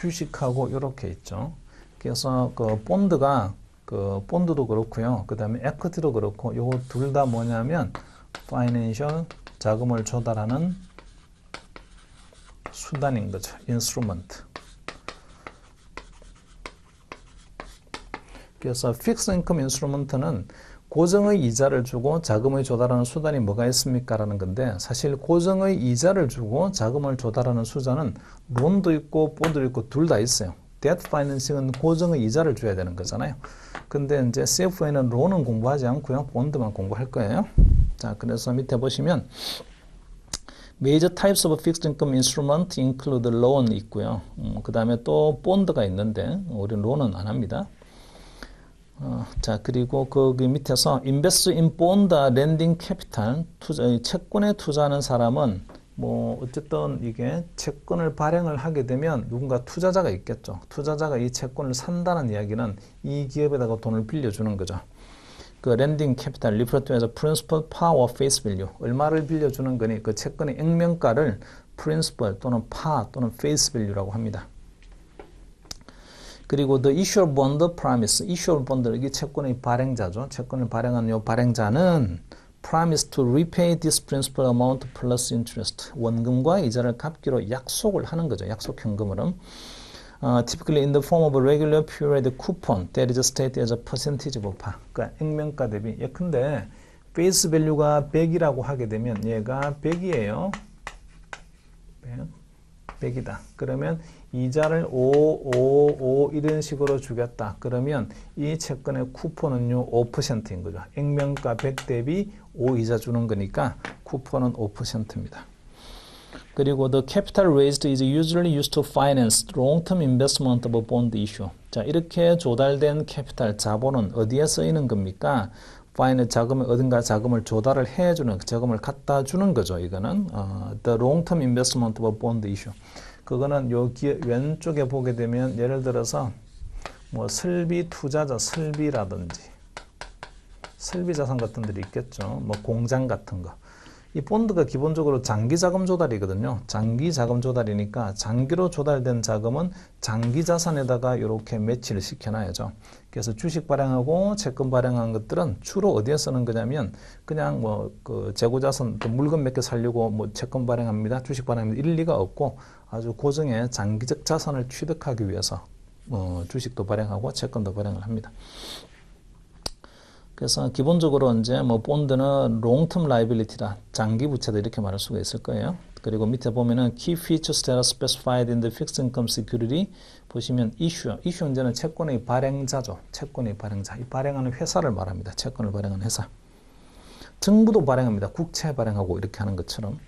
주식하고 이렇게 있죠. 그래서 그 본드도 그렇고요. 그 다음에 에쿼티도 그렇고, 요거 둘 다 뭐냐면 파이낸셜, 자금을 조달하는 수단인 거죠. 인스트루먼트. 그래서 픽스 인컴 인스트루먼트는 고정의 이자를 주고 자금을 조달하는 수단이 뭐가 있습니까? 라는 건데, 사실 고정의 이자를 주고 자금을 조달하는 수단은 론도 있고 본드도 있고 둘 다 있어요. debt financing은 고정의 이자를 줘야 되는 거잖아요. 근데 이제 CFA는 론은 공부하지 않고요. 본드만 공부할 거예요. 자, 그래서 밑에 보시면 Major types of fixed income instrument include loan 있고요. 그 다음에 또 본드가 있는데 우리는 론은 안 합니다. 자, 그리고 거기 밑에서 invest in bond lending capital, 채권에 투자하는 사람은 어쨌든 이게 채권을 발행을 하게 되면 누군가 투자자가 있겠죠. 투자자가 이 채권을 산다는 이야기는 이 기업에다가 돈을 빌려주는 거죠. 그 렌딩 캐피탈 refer to as principal par or face value. 얼마를 빌려주는 거니 그 채권의 액면가를 principal 또는 par 또는 face value라고 합니다. 그리고 the issuer bond promise, issuer bond 이게 채권의 발행자죠. 채권을 발행한 요 발행자는 promise to repay this principal amount plus interest. 원금과 이자를 갚기로 약속을 하는 거죠. 약속 현금으로. Typically in the form of a regular period coupon that is stated as a percentage of par. 그러니까 액면가 대비. 예컨대 face value가 100이라고 하게 되면 얘가 100이에요. 100이다. 그러면 이자를 5 이런 식으로 주겠다. 그러면 이 채권의 쿠폰은요 5%인 거죠. 액면가 100 대비 5 이자 주는 거니까 쿠폰은 5%입니다. 그리고 the capital raised is usually used to finance long-term investment of a bond issue. 자, 이렇게 조달된 캐피탈 자본은 어디에 쓰이는 겁니까? 자금을 어딘가 자금을 조달을 해주는 자금을 갖다 주는 거죠. 이거는 the long-term investment of a bond issue. 그거는 여기 왼쪽에 보게 되면 예를 들어서 뭐 설비 투자자 설비라든지 설비 자산 같은 들이 있겠죠. 뭐 공장 같은 거. 이 본드가 기본적으로 장기 자금 조달이거든요. 장기 자금 조달이니까 장기로 조달된 자금은 장기 자산에다가 이렇게 매치를 시켜놔야죠. 그래서 주식 발행하고 채권 발행한 것들은 주로 어디에 쓰는 거냐면 그냥 뭐 그 재고 자산 물건 몇 개 살려고 뭐 채권 발행합니다. 주식 발행합니다. 이럴 리가 없고 아주 고정의 장기적 자산을 취득하기 위해서 주식도 발행하고 채권도 발행을 합니다. 그래서 기본적으로 이제 뭐 본드는 long-term liability다. 장기 부채다 이렇게 말할 수가 있을 거예요. 그리고 밑에 보면은 key features that are specified in the fixed income security 보시면 issuer 이제는 채권의 발행자죠. 채권의 발행자. 이 발행하는 회사를 말합니다. 채권을 발행하는 회사. 정부도 발행합니다. 국채 발행하고 이렇게 하는 것처럼.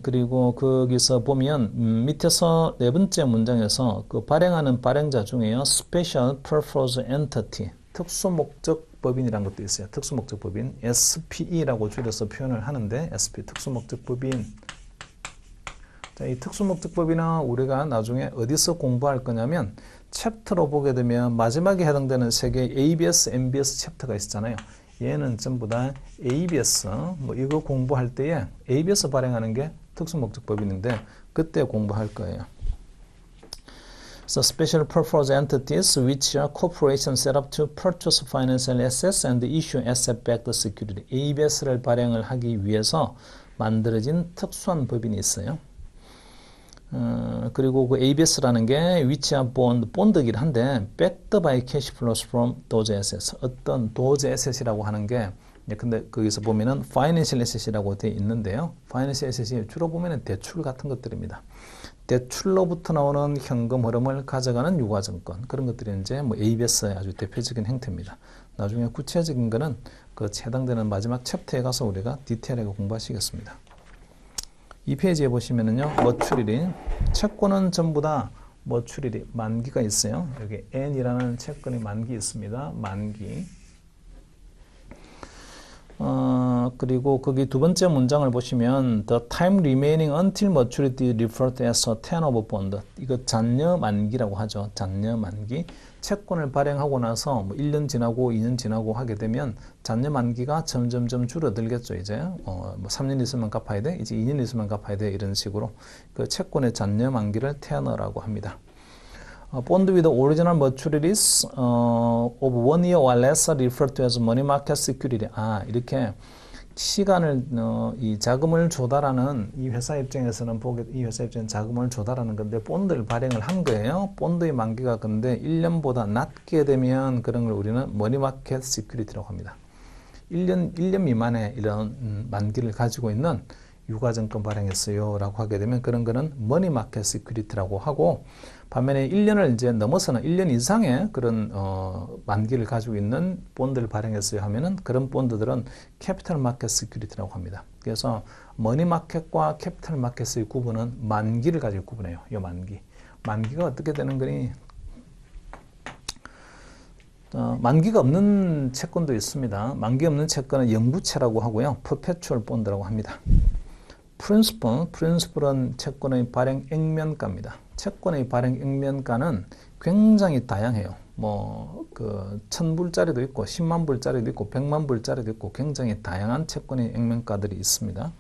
그리고 거기서 보면 밑에서 네 번째 문장에서 그 발행하는 발행자 중에요. special purpose entity 특수목적법인이라는 것도 있어요. 특수목적법인 SPE라고 줄여서 표현을 하는데 SPE 특수목적법인. 자, 이 특수목적법인은 우리가 나중에 어디서 공부할 거냐면 챕터로 보게 되면 마지막에 해당되는 세 개의 ABS, MBS 챕터가 있잖아요. 얘는 전부 다 ABS 뭐 이거 공부할 때에 ABS 발행하는 게 특수목적법인인데 그때 공부할 거예요. So special purpose entities which are corporations set up to purchase financial assets and issue asset-backed security. ABS를 발행을 하기 위해서 만들어진 특수한 법인이 있어요. 그리고 그 ABS라는 게 which are bond이긴 한데 backed by cash flows from those assets. 어떤 those asset이라고 하는 게 근데 거기서 보면은 financial asset이라고 되어 있는데요. financial asset이 주로 보면은 대출 같은 것들입니다. 대출로부터 나오는 현금 흐름을 가져가는 유가증권 그런 것들이 이제 뭐 ABS의 아주 대표적인 형태입니다. 나중에 구체적인 거는 그 해당되는 마지막 챕터에 가서 우리가 디테일하게 공부하시겠습니다. 이 페이지에 보시면은요, 머추리리 채권은 전부 다 머추리리 만기가 있어요. 여기 N이라는 채권이 만기 있습니다. 만기. 그리고 거기 두 번째 문장을 보시면 the time remaining until maturity referred as a tenor of bond. 이거 잔여 만기라고 하죠. 잔여 만기. 채권을 발행하고 나서 뭐 1년 지나고 2년 지나고 하게 되면 잔여 만기가 점점점 줄어들겠죠. 이제 뭐 3년 있으면 갚아야 돼. 이제 2년 있으면 갚아야 돼. 이런 식으로 그 채권의 잔여 만기를 테너라고 합니다. Bond with original maturities of 1 year or less are referred to as money market security. 이렇게 시간을 이 자금을 조달하는 이 회사 입장에서는 이 회사 입장에서는 자금을 조달하는 건데 본드를 발행을 한 거예요. 본드의 만기가 근데 1년보다 낮게 되면 그런 걸 우리는 머니 마켓 시큐리티라고 합니다. 1년 미만의 이런 만기를 가지고 있는 유가증권 발행했어요 라고 하게 되면 그런 거는 머니 마켓 시큐리티라고 하고 반면에 1년을 이제 넘어서는 1년 이상의 그런 만기를 가지고 있는 본드를 발행했어요 하면은 그런 본드들은 캐피털 마켓 시큐리티라고 합니다. 그래서 머니 마켓과 캐피털 마켓의 구분은 만기를 가지고 구분해요. 이 만기. 만기가 어떻게 되는 거니? 만기가 없는 채권도 있습니다. 만기 없는 채권은 영부채라고 하고요. perpetual bond라고 합니다. principal은 채권의 발행 액면가입니다. 채권의 발행 액면가는 굉장히 다양해요. 그 1000불짜리도 있고 10만 불짜리도 있고 100만 불짜리도 있고 굉장히 다양한 채권의 액면가들이 있습니다.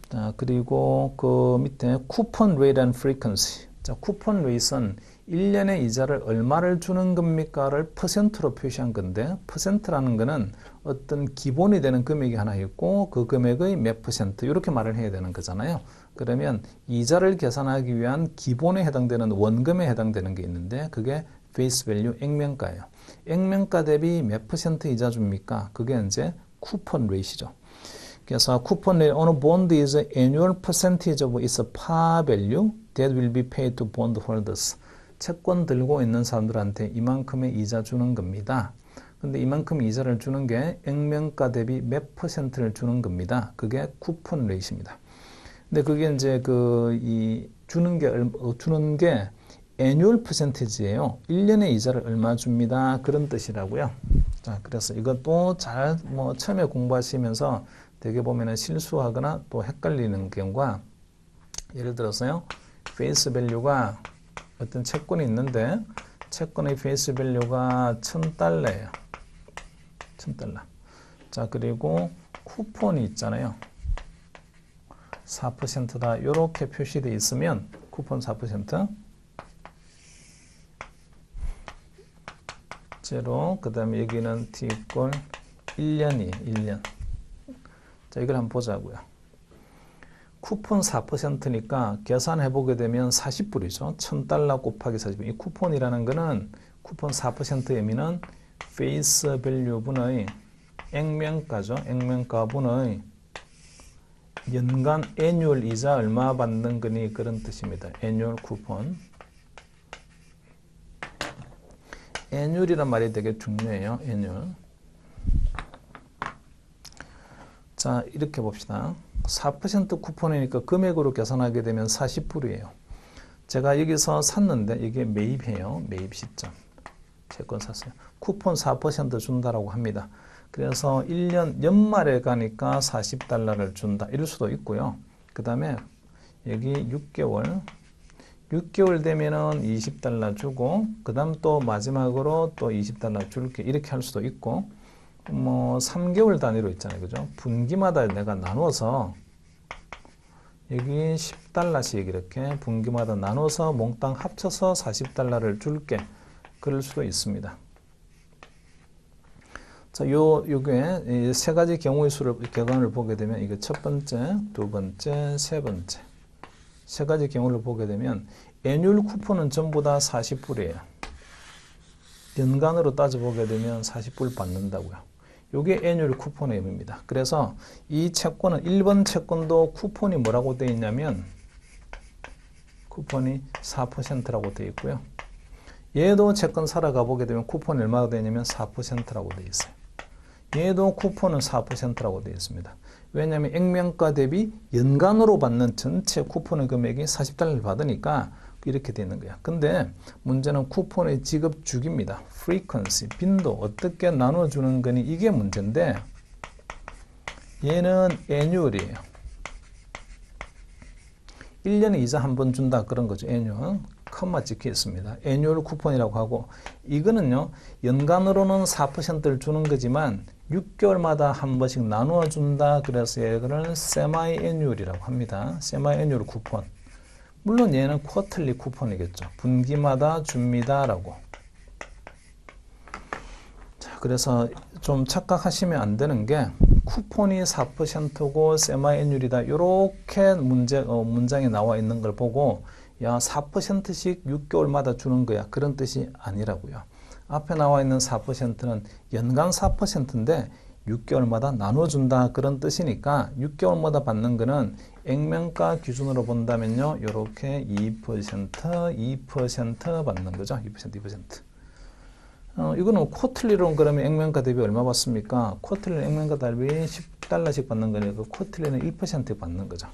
자, 그리고 그 밑에 쿠폰 레이트 앤 프리퀀시. 자, 쿠폰 레이트는 1년에 이자를 얼마를 주는 겁니까를 퍼센트로 표시한 건데, 퍼센트라는 거는 어떤 기본이 되는 금액이 하나 있고 그 금액의 몇 퍼센트 이렇게 말을 해야 되는 거잖아요. 그러면 이자를 계산하기 위한 기본에 해당되는 원금에 해당되는 게 있는데 그게 페이스 밸류 액면가예요. 액면가 대비 몇 퍼센트 이자 줍니까? 그게 이제 쿠폰 레이트죠. 그래서 쿠폰 레이트 on a bond is an annual percentage of its par value that will be paid to bondholders. 채권 들고 있는 사람들한테 이만큼의 이자 주는 겁니다. 근데 이만큼 이자를 주는 게 액면가 대비 몇 퍼센트를 주는 겁니다. 그게 쿠폰 레이트입니다. 근데 그게 이제 주는 게 annual percentage예요. 1년에 이자를 얼마 줍니다. 그런 뜻이라고요. 자, 그래서 이것도 잘 처음에 공부하시면서 되게 보면은 실수하거나 또 헷갈리는 경우가, 예를 들어서요. 페이스 밸류가 어떤 채권이 있는데 채권의 페이스 밸류가 $1000예요. $1000. 자, 그리고 쿠폰이 있잖아요. 4%다. 이렇게 표시되어 있으면 쿠폰 4%. 제로. 그 다음에 여기는 t 이꼴 1년이에요. 1년. 자, 이걸 한번 보자고요. 쿠폰 4%니까 계산해보게 되면 40불이죠. $1000 곱하기 40불. 이 쿠폰이라는 거는 쿠폰 4%의 의미는 페이스 밸류 분의 액면가죠. 액면가 분의 연간 애뉴얼 이자 얼마 받는 거니 그런 뜻입니다. 애뉴얼 쿠폰. 애뉴얼이란 말이 되게 중요해요. 애뉴얼. 자, 이렇게 봅시다. 4% 쿠폰이니까 금액으로 계산하게 되면 40불이에요. 제가 여기서 샀는데 이게 매입해요. 매입 시점. 채권 샀어요. 쿠폰 4% 준다라고 합니다. 그래서 1년 연말에 가니까 $40를 준다. 이럴 수도 있고요. 그 다음에 여기 6개월 되면은 $20 주고 그 다음 또 마지막으로 또 $20 줄게. 이렇게 할 수도 있고 3개월 단위로 있잖아요. 그죠? 분기마다 내가 나눠서 여기 $10씩 이렇게 분기마다 나눠서 몽땅 합쳐서 $40를 줄게. 그럴 수도 있습니다. 자, 요게 세 가지 경우의 수를 객관을 보게 되면 이게 첫 번째, 두 번째, 세 번째. 세 가지 경우를 보게 되면 애뉴얼 쿠폰은 전부 다 40불이에요. 연간으로 따져보게 되면 40불 받는다고요. 요게 애뉴얼 쿠폰의 의미입니다. 그래서 이 채권은 1번 채권도 쿠폰이 뭐라고 되어 있냐면 쿠폰이 4%라고 되어 있고요. 얘도 채권 사러 가보게 되면 쿠폰이 얼마가 되냐면 4%라고 되어 있어요. 얘도 쿠폰은 4%라고 되어 있습니다. 왜냐하면 액면가 대비 연간으로 받는 전체 쿠폰의 금액이 $40를 받으니까 이렇게 되어 있는 거야. 근데 문제는 쿠폰의 지급 주기입니다. frequency, 빈도, 어떻게 나눠주는 거니 이게 문제인데 얘는 annual이에요. 1년에 이자 한 번 준다 그런 거죠. annual. 컴마 찍혀 있습니다. annual 쿠폰이라고 하고 이거는요. 연간으로는 4%를 주는 거지만 6개월마다 한 번씩 나누어 준다. 그래서 이거를 semi-annual이라고 합니다. semi-annual 쿠폰. 물론 얘는 쿼터리 쿠폰이겠죠. 분기마다 줍니다라고. 자, 그래서 좀 착각하시면 안 되는 게 쿠폰이 4%고 세마애뉴얼이다. 이렇게 문장에 나와 있는 걸 보고 야 4%씩 6개월마다 주는 거야. 그런 뜻이 아니라고요. 앞에 나와 있는 4%는 연간 4%인데 6개월마다 나눠준다 그런 뜻이니까 6개월마다 받는 거는 액면가 기준으로 본다면요. 이렇게 2% 받는 거죠. 2%. 이거는 쿼틀리로는 그러면 액면가 대비 얼마 받습니까? 쿼틀리는 액면가 대비 $10씩 받는 거니까 쿼틀리는 1% 받는 거죠.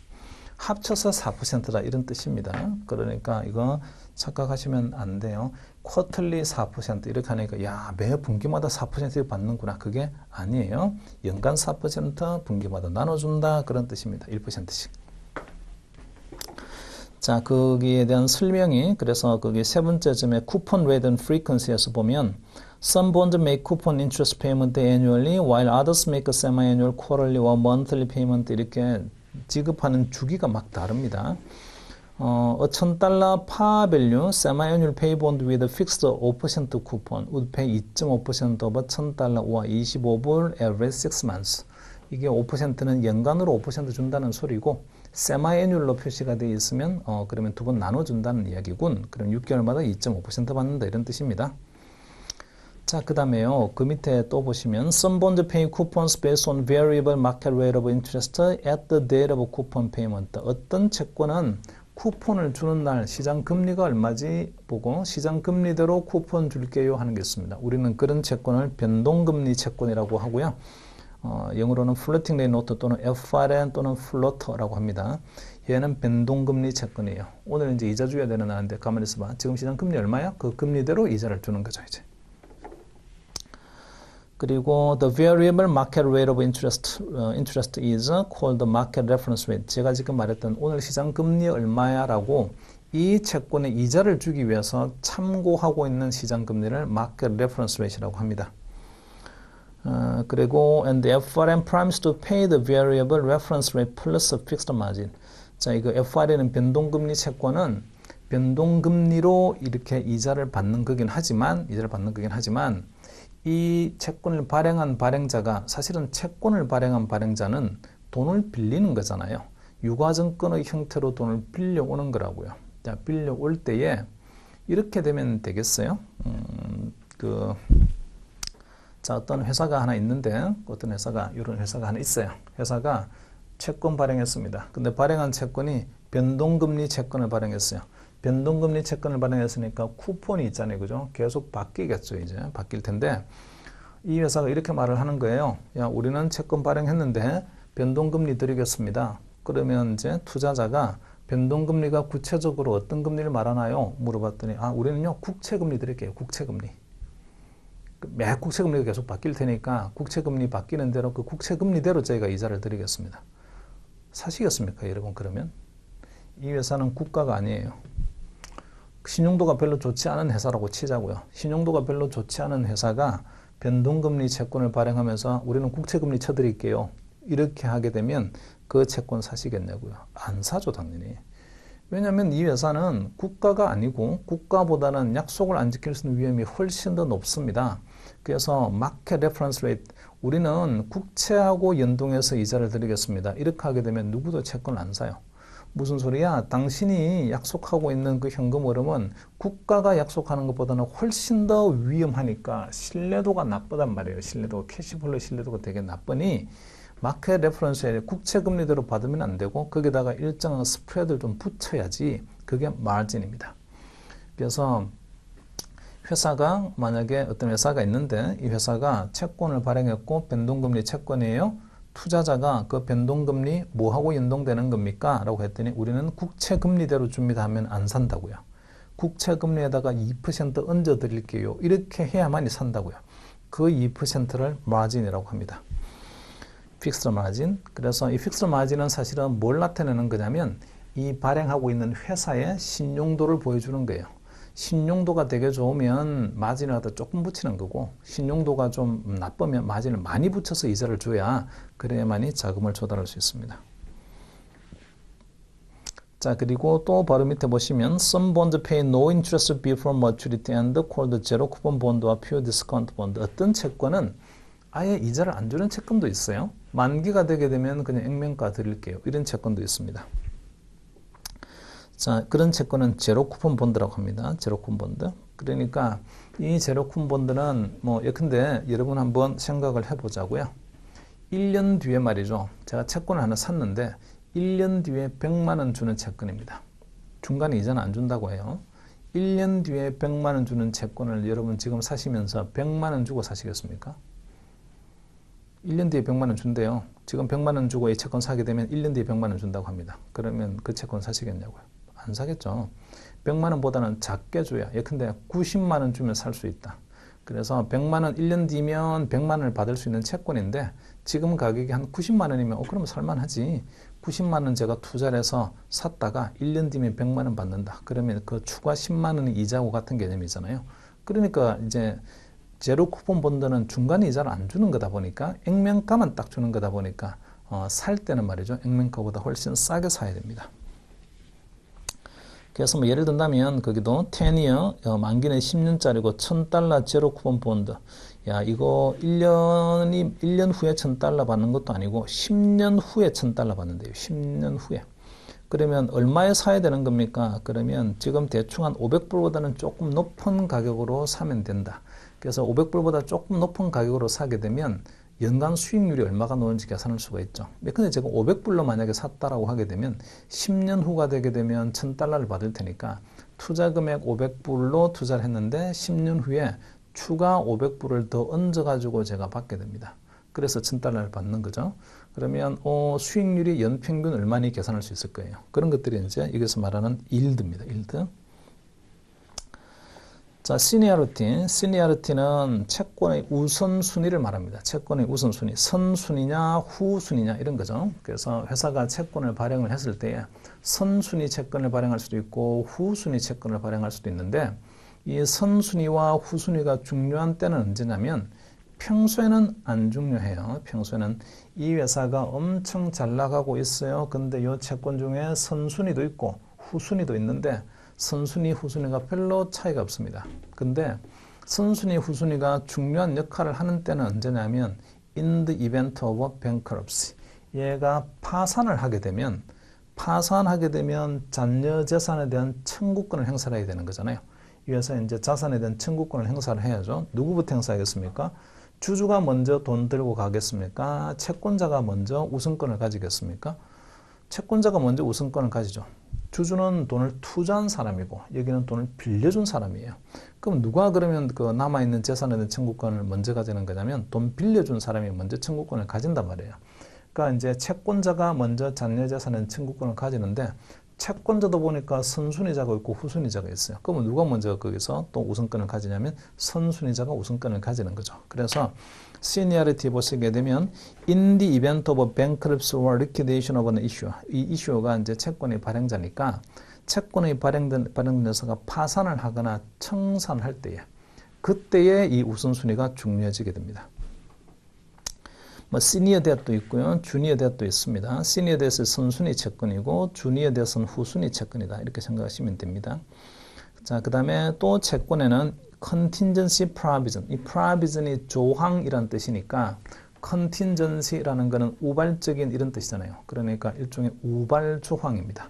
합쳐서 4%다 이런 뜻입니다. 그러니까 이거 착각하시면 안 돼요. 쿼틀리 4% 이렇게 하니까 야, 매 분기마다 4% 받는구나. 그게 아니에요. 연간 4% 분기마다 나눠준다 그런 뜻입니다. 1%씩. 자, 거기에 대한 설명이 그래서 거기 세 번째 점에 쿠폰 레이트 앤 프리퀀시에서 보면 Some bonds make coupon interest payment annually while others make a semi-annual, quarterly or monthly payment 이렇게 지급하는 주기가 막 다릅니다. A $1,000 par value semi-annual pay bond with a fixed 5% coupon would pay 2.5% over $1,000 or 25불 every 6 months. 이게 5%는 연간으로 5% 준다는 소리고 세마애뉴얼로 표시가 되어 있으면 그러면 두 번 나눠준다는 이야기군. 그럼 6개월마다 2.5% 받는다 이런 뜻입니다. 자, 그 다음에요. 그 밑에 또 보시면 Some bonds pay coupons based on variable market rate of interest at the date of coupon payment. 어떤 채권은 쿠폰을 주는 날 시장 금리가 얼마지 보고 시장 금리대로 쿠폰 줄게요 하는 게 있습니다. 우리는 그런 채권을 변동금리 채권이라고 하고요. 영어로는 플로팅 레이트 노트 또는 FRN 또는 플로터라고 합니다. 얘는 변동금리 채권이에요. 오늘 이제 이자 줘야 되는 날인데 가만히 있어봐. 지금 시장 금리 얼마야? 그 금리대로 이자를 주는 거죠 이제. 그리고 the variable market rate of interest is called the market reference rate. 제가 지금 말했던 오늘 시장 금리 얼마야라고 이 채권의 이자를 주기 위해서 참고하고 있는 시장 금리를 market reference rate이라고 합니다. 그리고 and the FRN primes to pay the variable reference rate plus a fixed margin. 자, 이거 FRN은 변동금리 채권은 변동금리로 이렇게 이자를 받는 거긴 하지만 이 채권을 발행한 발행자가 사실은 채권을 발행한 발행자는 돈을 빌리는 거잖아요. 유가증권의 형태로 돈을 빌려오는 거라고요. 자, 빌려올 때에 이렇게 되면 되겠어요. 자, 어떤 회사가 하나 있는데 어떤 회사가 이런 회사가 하나 있어요. 회사가 채권 발행했습니다. 근데 발행한 채권이 변동금리 채권을 발행했어요. 변동금리 채권을 발행했으니까 쿠폰이 있잖아요. 그죠? 계속 바뀌겠죠. 이제 바뀔 텐데 이 회사가 이렇게 말을 하는 거예요. 야, 우리는 채권 발행했는데 변동금리 드리겠습니다. 그러면 이제 투자자가 변동금리가 구체적으로 어떤 금리를 말하나요? 물어봤더니 우리는요 국채금리 드릴게요. 국채금리. 매 국채금리가 계속 바뀔 테니까 국채금리 바뀌는 대로 그 국채금리대로 저희가 이자를 드리겠습니다. 사시겠습니까 여러분? 그러면 이 회사는 국가가 아니에요. 신용도가 별로 좋지 않은 회사라고 치자고요. 신용도가 별로 좋지 않은 회사가 변동금리 채권을 발행하면서 우리는 국채금리 쳐드릴게요. 이렇게 하게 되면 그 채권 사시겠냐고요. 안 사죠 당연히. 왜냐하면 이 회사는 국가가 아니고 국가보다는 약속을 안 지킬 수 있는 위험이 훨씬 더 높습니다. 그래서 마켓 레퍼런스 레이트 우리는 국채하고 연동해서 이자를 드리겠습니다. 이렇게 하게 되면 누구도 채권을 안 사요. 무슨 소리야? 당신이 약속하고 있는 그 현금 흐름은 국가가 약속하는 것보다는 훨씬 더 위험하니까 신뢰도가 나쁘단 말이에요. 신뢰도 캐시플로 신뢰도가 되게 나쁘니 마켓 레퍼런스에 국채금리대로 받으면 안 되고 거기다가 일정한 스프레드를 좀 붙여야지 그게 마진입니다. 그래서 회사가 만약에 어떤 회사가 있는데 이 회사가 채권을 발행했고 변동금리 채권이에요. 투자자가 그 변동금리 뭐하고 연동되는 겁니까? 라고 했더니 우리는 국채금리대로 줍니다 하면 안 산다고요. 국채금리에다가 2% 얹어 드릴게요. 이렇게 해야만이 산다고요. 그 2%를 마진이라고 합니다. 픽스드 마진. 그래서 이 픽스드 마진은 사실은 뭘 나타내는 거냐면 이 발행하고 있는 회사의 신용도를 보여주는 거예요. 신용도가 되게 좋으면 마진을 갖다 조금 붙이는 거고 신용도가 좀 나쁘면 마진을 많이 붙여서 이자를 줘야 그래야만이 자금을 조달할 수 있습니다. 자, 그리고 또 바로 밑에 보시면 Some bonds pay no interest before maturity and called zero coupon bond와 pure discount bond. 어떤 채권은 아예 이자를 안 주는 채권도 있어요. 만기가 되게 되면 그냥 액면가 드릴게요. 이런 채권도 있습니다. 자, 그런 채권은 제로 쿠폰 본드라고 합니다. 제로 쿠폰 본드. 그러니까 이 제로 쿠폰 본드는 예컨대 여러분 한번 생각을 해보자고요. 1년 뒤에 말이죠. 제가 채권을 하나 샀는데 1년 뒤에 100만 원 주는 채권입니다. 중간에 이자는 안 준다고 해요. 1년 뒤에 100만 원 주는 채권을 여러분 지금 사시면서 100만 원 주고 사시겠습니까? 1년 뒤에 100만 원 준대요. 지금 100만 원 주고 이 채권 사게 되면 1년 뒤에 100만 원 준다고 합니다. 그러면 그 채권 사시겠냐고요? 안 사겠죠. 100만 원보다는 작게 줘야 예컨대 90만 원 주면 살 수 있다. 그래서 100만 원 1년 뒤면 100만 원을 받을 수 있는 채권인데 지금 가격이 한 90만 원이면 그러면 살만하지. 90만 원 제가 투자를 해서 샀다가 1년 뒤면 100만 원 받는다. 그러면 그 추가 10만 원이 이자고 같은 개념이잖아요. 그러니까 이제 제로 쿠폰 본드는 중간에 이자를 안 주는 거다 보니까 액면가만 딱 주는 거다 보니까 살 때는 말이죠. 액면가보다 훨씬 싸게 사야 됩니다. 그래서 뭐 예를 든다면 거기도 10year 만기는 10년짜리고 $1,000 제로 쿠폰 본드. 야, 이거 1년 후에 $1,000 받는 것도 아니고 10년 후에 $1,000 받는데요. 10년 후에. 그러면 얼마에 사야 되는 겁니까? 그러면 지금 대충 한 500불보다는 조금 높은 가격으로 사면 된다. 그래서 500불보다 조금 높은 가격으로 사게 되면 연간 수익률이 얼마가 나오는지 계산할 수가 있죠. 근데 제가 500불로 만약에 샀다라고 하게 되면 10년 후가 되게 되면 $1,000를 받을 테니까 투자 금액 500불로 투자를 했는데 10년 후에 추가 500불을 더 얹어가지고 제가 받게 됩니다. 그래서 $1,000를 받는 거죠. 그러면 수익률이 연평균 얼마니 계산할 수 있을 거예요. 그런 것들이 이제 여기서 말하는 yield입니다. yield. 자, 시니어리티는 채권의 우선순위를 말합니다. 채권의 우선순위, 선순위냐 후순위냐 이런 거죠. 그래서 회사가 채권을 발행을 했을 때에 선순위 채권을 발행할 수도 있고 후순위 채권을 발행할 수도 있는데 이 선순위와 후순위가 중요한 때는 언제냐면 평소에는 안 중요해요. 평소에는 이 회사가 엄청 잘 나가고 있어요. 근데 이 채권 중에 선순위도 있고 후순위도 있는데 선순위, 후순위가 별로 차이가 없습니다. 근데 선순위, 후순위가 중요한 역할을 하는 때는 언제냐면 in the event of bankruptcy. 얘가 파산을 하게 되면 잔여 재산에 대한 청구권을 행사를 해야 되는 거잖아요. 이 회사 이제 자산에 대한 청구권을 행사를 해야죠. 누구부터 행사하겠습니까? 주주가 먼저 돈 들고 가겠습니까? 채권자가 먼저 우선권을 가지겠습니까? 채권자가 먼저 우선권을 가지죠. 주주는 돈을 투자한 사람이고 여기는 돈을 빌려준 사람이에요. 그럼 누가 그러면 그 남아있는 재산에 대한 청구권을 먼저 가지는 거냐면 돈 빌려준 사람이 먼저 청구권을 가진단 말이에요. 그러니까 이제 채권자가 먼저 잔여 재산에 대한 청구권을 가지는데 채권자도 보니까 선순위자가 있고 후순위자가 있어요. 그러면 누가 먼저 거기서 또 우선권을 가지냐면 선순위자가 우선권을 가지는 거죠. 그래서 시니어리티 보시게 되면 in the event of bankruptcy or liquidation of an issue. 이 이슈가 이제 채권의 발행자니까 채권의 발행된 회사가 파산을 하거나 청산할 때에 그때에 이 우선순위가 중요해지게 됩니다. 뭐 시니어 뎃도 있고요. 주니어 뎃도 있습니다. 시니어 뎃은 선순위 채권이고 주니어 뎃은 후순위 채권이다. 이렇게 생각하시면 됩니다. 자, 그다음에 또 채권에는 contingency provision. 이 provision이 조항이란 뜻이니까 contingency라는 거는 우발적인 이런 뜻이잖아요. 그러니까 일종의 우발 조항입니다.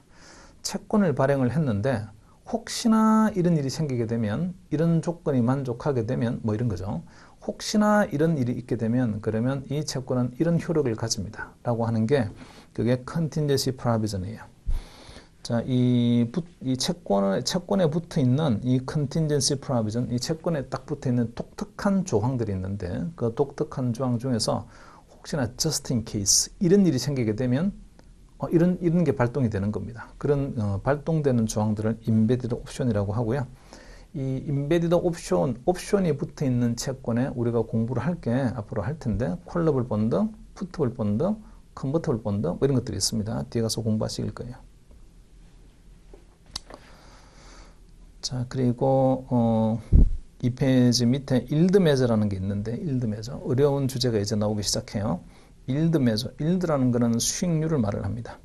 채권을 발행을 했는데 혹시나 이런 일이 생기게 되면 이런 조건이 만족하게 되면 뭐 이런 거죠. 혹시나 이런 일이 있게 되면 그러면 이 채권은 이런 효력을 가집니다. 라고 하는 게 그게 contingency provision이에요. 자, 이 채권에 붙어 있는 이 contingency provision, 이 채권에 딱 붙어 있는 독특한 조항들이 있는데 그 독특한 조항 중에서 혹시나 just in case 이런 일이 생기게 되면 이런 게 발동이 되는 겁니다. 그런 발동되는 조항들을 embedded option이라고 하고요. 이 embedded 옵션이 붙어 있는 채권에 우리가 공부를 할 게 앞으로 할 텐데 콜러블 본드, 푸트블 본드, 컨버터블 본드 뭐 이런 것들이 있습니다. 뒤에 가서 공부하실 거예요. 자, 그리고 이 페이지 밑에 yield measure라는 게 있는데 yield measure 어려운 주제가 이제 나오기 시작해요. yield measure, yield라는 것은 수익률을 말을 합니다.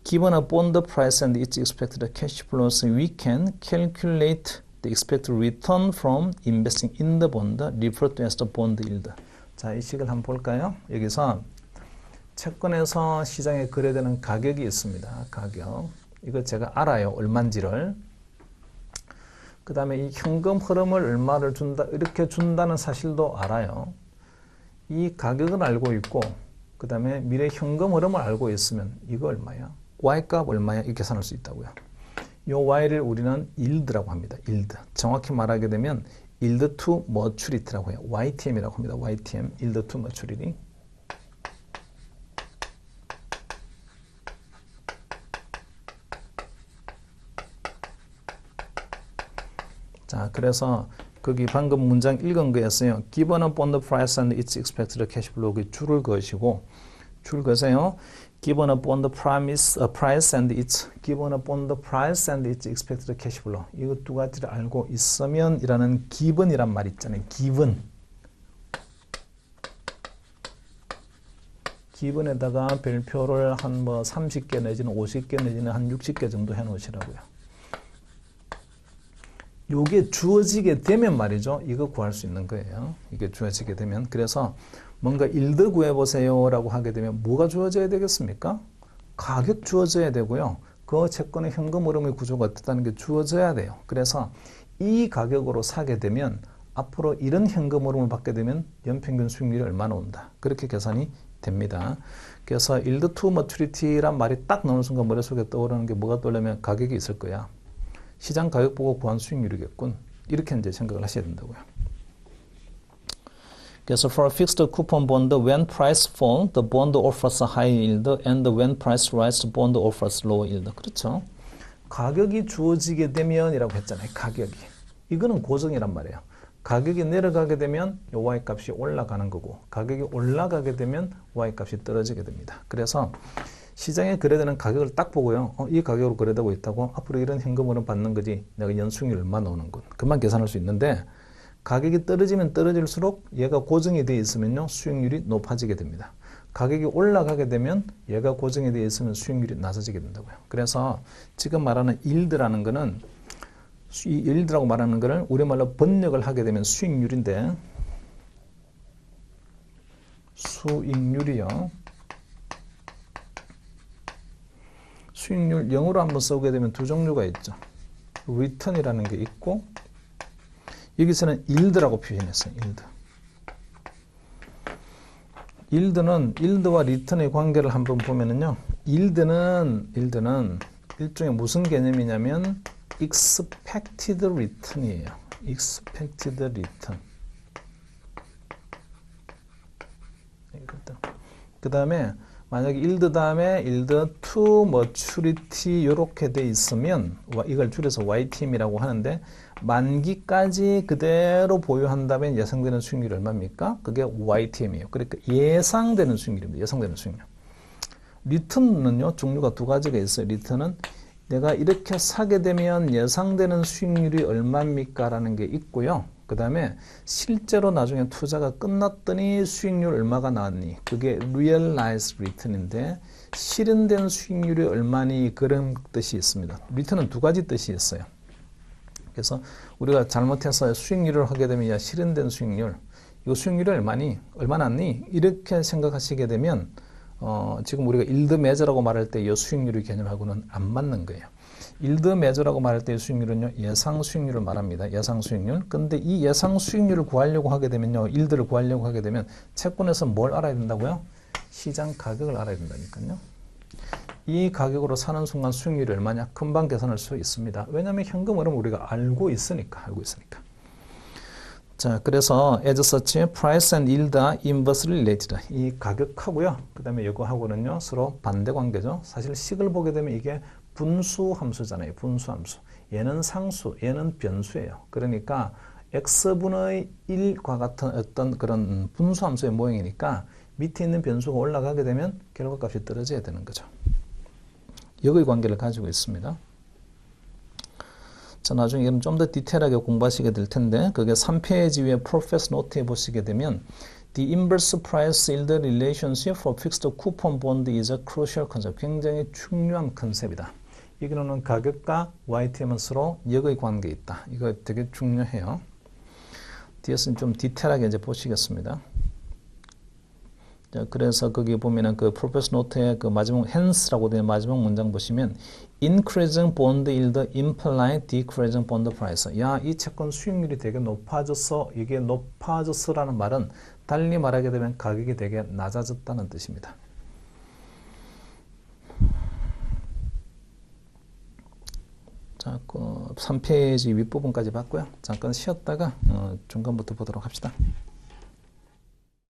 Given a bond price and its expected cash flows, we can calculate the expected return from investing in the bond, referred to as the bond yield. 자, 이 식을 한번 볼까요? 여기서 채권에서 시장에 거래되는 가격이 있습니다. 가격. 이거 제가 알아요. 얼마인지를. 그 다음에 이 현금 흐름을 얼마를 준다, 이렇게 준다는 사실도 알아요. 이 가격은 알고 있고, 그 다음에 미래 현금 흐름을 알고 있으면 이거 얼마야? Y값 얼마야? 이렇게 계산할 수 있다고요. 이 Y를 우리는 yield라고 합니다. yield. 정확히 말하게 되면 yield to maturity라고 해요. YTM이라고 합니다. YTM, yield to maturity. 자, 그래서 거기 방금 문장 읽은 거였어요. Given upon the price and its expected cash flow 그 줄을 그으시고 줄 그으세요. Given upon the price and its given upon the price and its expected cash flow 이거 두 가지를 알고 있으면이라는 given이란 말 있잖아요. given에다가 별표를 한 뭐 30개 내지는 50개 내지는 한 60개 정도 해 놓으시라고요. 요게 주어지게 되면 말이죠. 이거 구할 수 있는 거예요. 이게 주어지게 되면. 그래서 뭔가 일드 구해보세요 라고 하게 되면 뭐가 주어져야 되겠습니까? 가격 주어져야 되고요. 그 채권의 현금 흐름의 구조가 어떻다는 게 주어져야 돼요. 그래서 이 가격으로 사게 되면 앞으로 이런 현금 흐름을 받게 되면 연평균 수익률이 얼마나 온다. 그렇게 계산이 됩니다. 그래서 yield to maturity란 말이 딱 나오는 순간 머릿속에 떠오르는 게 뭐가 떠오르면 가격이 있을 거야. 시장 가격 보고 구한 수익률이겠군. 이렇게 이제 생각을 하셔야 된다고요. 그래서 for fixed coupon bond, when price fall, the bond offers a high yield, and when price rise, the bond offers low yield. 그렇죠. 가격이 주어지게 되면이라고 했잖아요. 가격이. 이거는 고정이란 말이에요. 가격이 내려가게 되면 요 Y값이 올라가는 거고 가격이 올라가게 되면 Y값이 떨어지게 됩니다. 그래서 시장에 거래되는 가격을 딱 보고요. 이 가격으로 거래되고 있다고 앞으로 이런 현금으로 받는 거지 내가 연수익률 얼마 나오는군. 그만 계산할 수 있는데 가격이 떨어지면 떨어질수록 얘가 고정이 되어 있으면요. 수익률이 높아지게 됩니다. 가격이 올라가게 되면 얘가 고정이 되어 있으면 수익률이 낮아지게 된다고요. 그래서 지금 말하는 yield라는 거는 이 yield라고 말하는 거를 우리말로 번역을 하게 되면 수익률인데 수익률이요. 수익률 영어로 한번 써보게 되면 두 종류가 있죠. return이라는 게 있고 여기서는 yield라고 표현했어요. yield는 yield와 return의 관계를 한번 보면은요. yield는 일종의 무슨 개념이냐면 expected return이에요. expected return. 그 다음에 만약에 yield 다음에 yield to maturity 이렇게 돼 있으면 이걸 줄여서 YTM이라고 하는데 만기까지 그대로 보유한다면 예상되는 수익률이 얼마입니까? 그게 YTM이에요. 그러니까 예상되는 수익률입니다. 예상되는 수익률. 리턴은요 종류가 두 가지가 있어요. 리턴은 내가 이렇게 사게 되면 예상되는 수익률이 얼마입니까? 라는 게 있고요. 그 다음에 실제로 나중에 투자가 끝났더니 수익률 얼마가 나왔니? 그게 realized return인데 실현된 수익률이 얼마니? 그런 뜻이 있습니다. return은 두 가지 뜻이 있어요. 그래서 우리가 잘못해서 수익률을 하게 되면 야 실현된 수익률 이거 수익률이 얼마니? 얼마 났니? 이렇게 생각하시게 되면 지금 우리가 yield measure라고 말할 때 이 수익률의 개념하고는 안 맞는 거예요. yield measure라고 말할 때 수익률은요 예상 수익률을 말합니다. 예상 수익률. 근데 이 예상 수익률을 구하려고 하게 되면요, yield를 구하려고 하게 되면 채권에서 뭘 알아야 된다고요? 시장 가격을 알아야 된다니까요. 이 가격으로 사는 순간 수익률이 얼마냐? 금방 계산할 수 있습니다. 왜냐하면 현금 흐름 우리가 알고 있으니까. 자, 그래서 as such, price and yield are inversely related. 이 가격하고요. 그 다음에 이거하고는요 서로 반대 관계죠. 사실 식을 보게 되면 이게 분수 함수잖아요. 분수 함수. 얘는 상수, 얘는 변수예요. 그러니까 x분의 1과 같은 어떤 그런 분수 함수의 모형이니까 밑에 있는 변수가 올라가게 되면 결과값이 떨어져야 되는 거죠. 여기의 관계를 가지고 있습니다. 자, 나중에 이건 좀 더 디테일하게 공부하시게 될 텐데 그게 3페이지 위에 프로페스 노트에 보시게 되면 The inverse price yield relationship for fixed coupon bond is a crucial concept. 굉장히 중요한 컨셉이다. 이거는 가격과 YTM은 서로 역의 관계에 있다. 이거 되게 중요해요. 뒤에서는 좀 디테일하게 이제 보시겠습니다. 자, 그래서 거기 보면은 그 프로페스 노트의 그 마지막 hence라고 된 마지막 문장 보시면 increasing bond yield imply decreasing bond price. 야, 이 채권 수익률이 되게 높아졌어. 이게 높아졌어라는 말은 달리 말하게 되면 가격이 되게 낮아졌다는 뜻입니다. 자, 그 3페이지 윗부분까지 봤고요. 잠깐 쉬었다가 중간부터 보도록 합시다.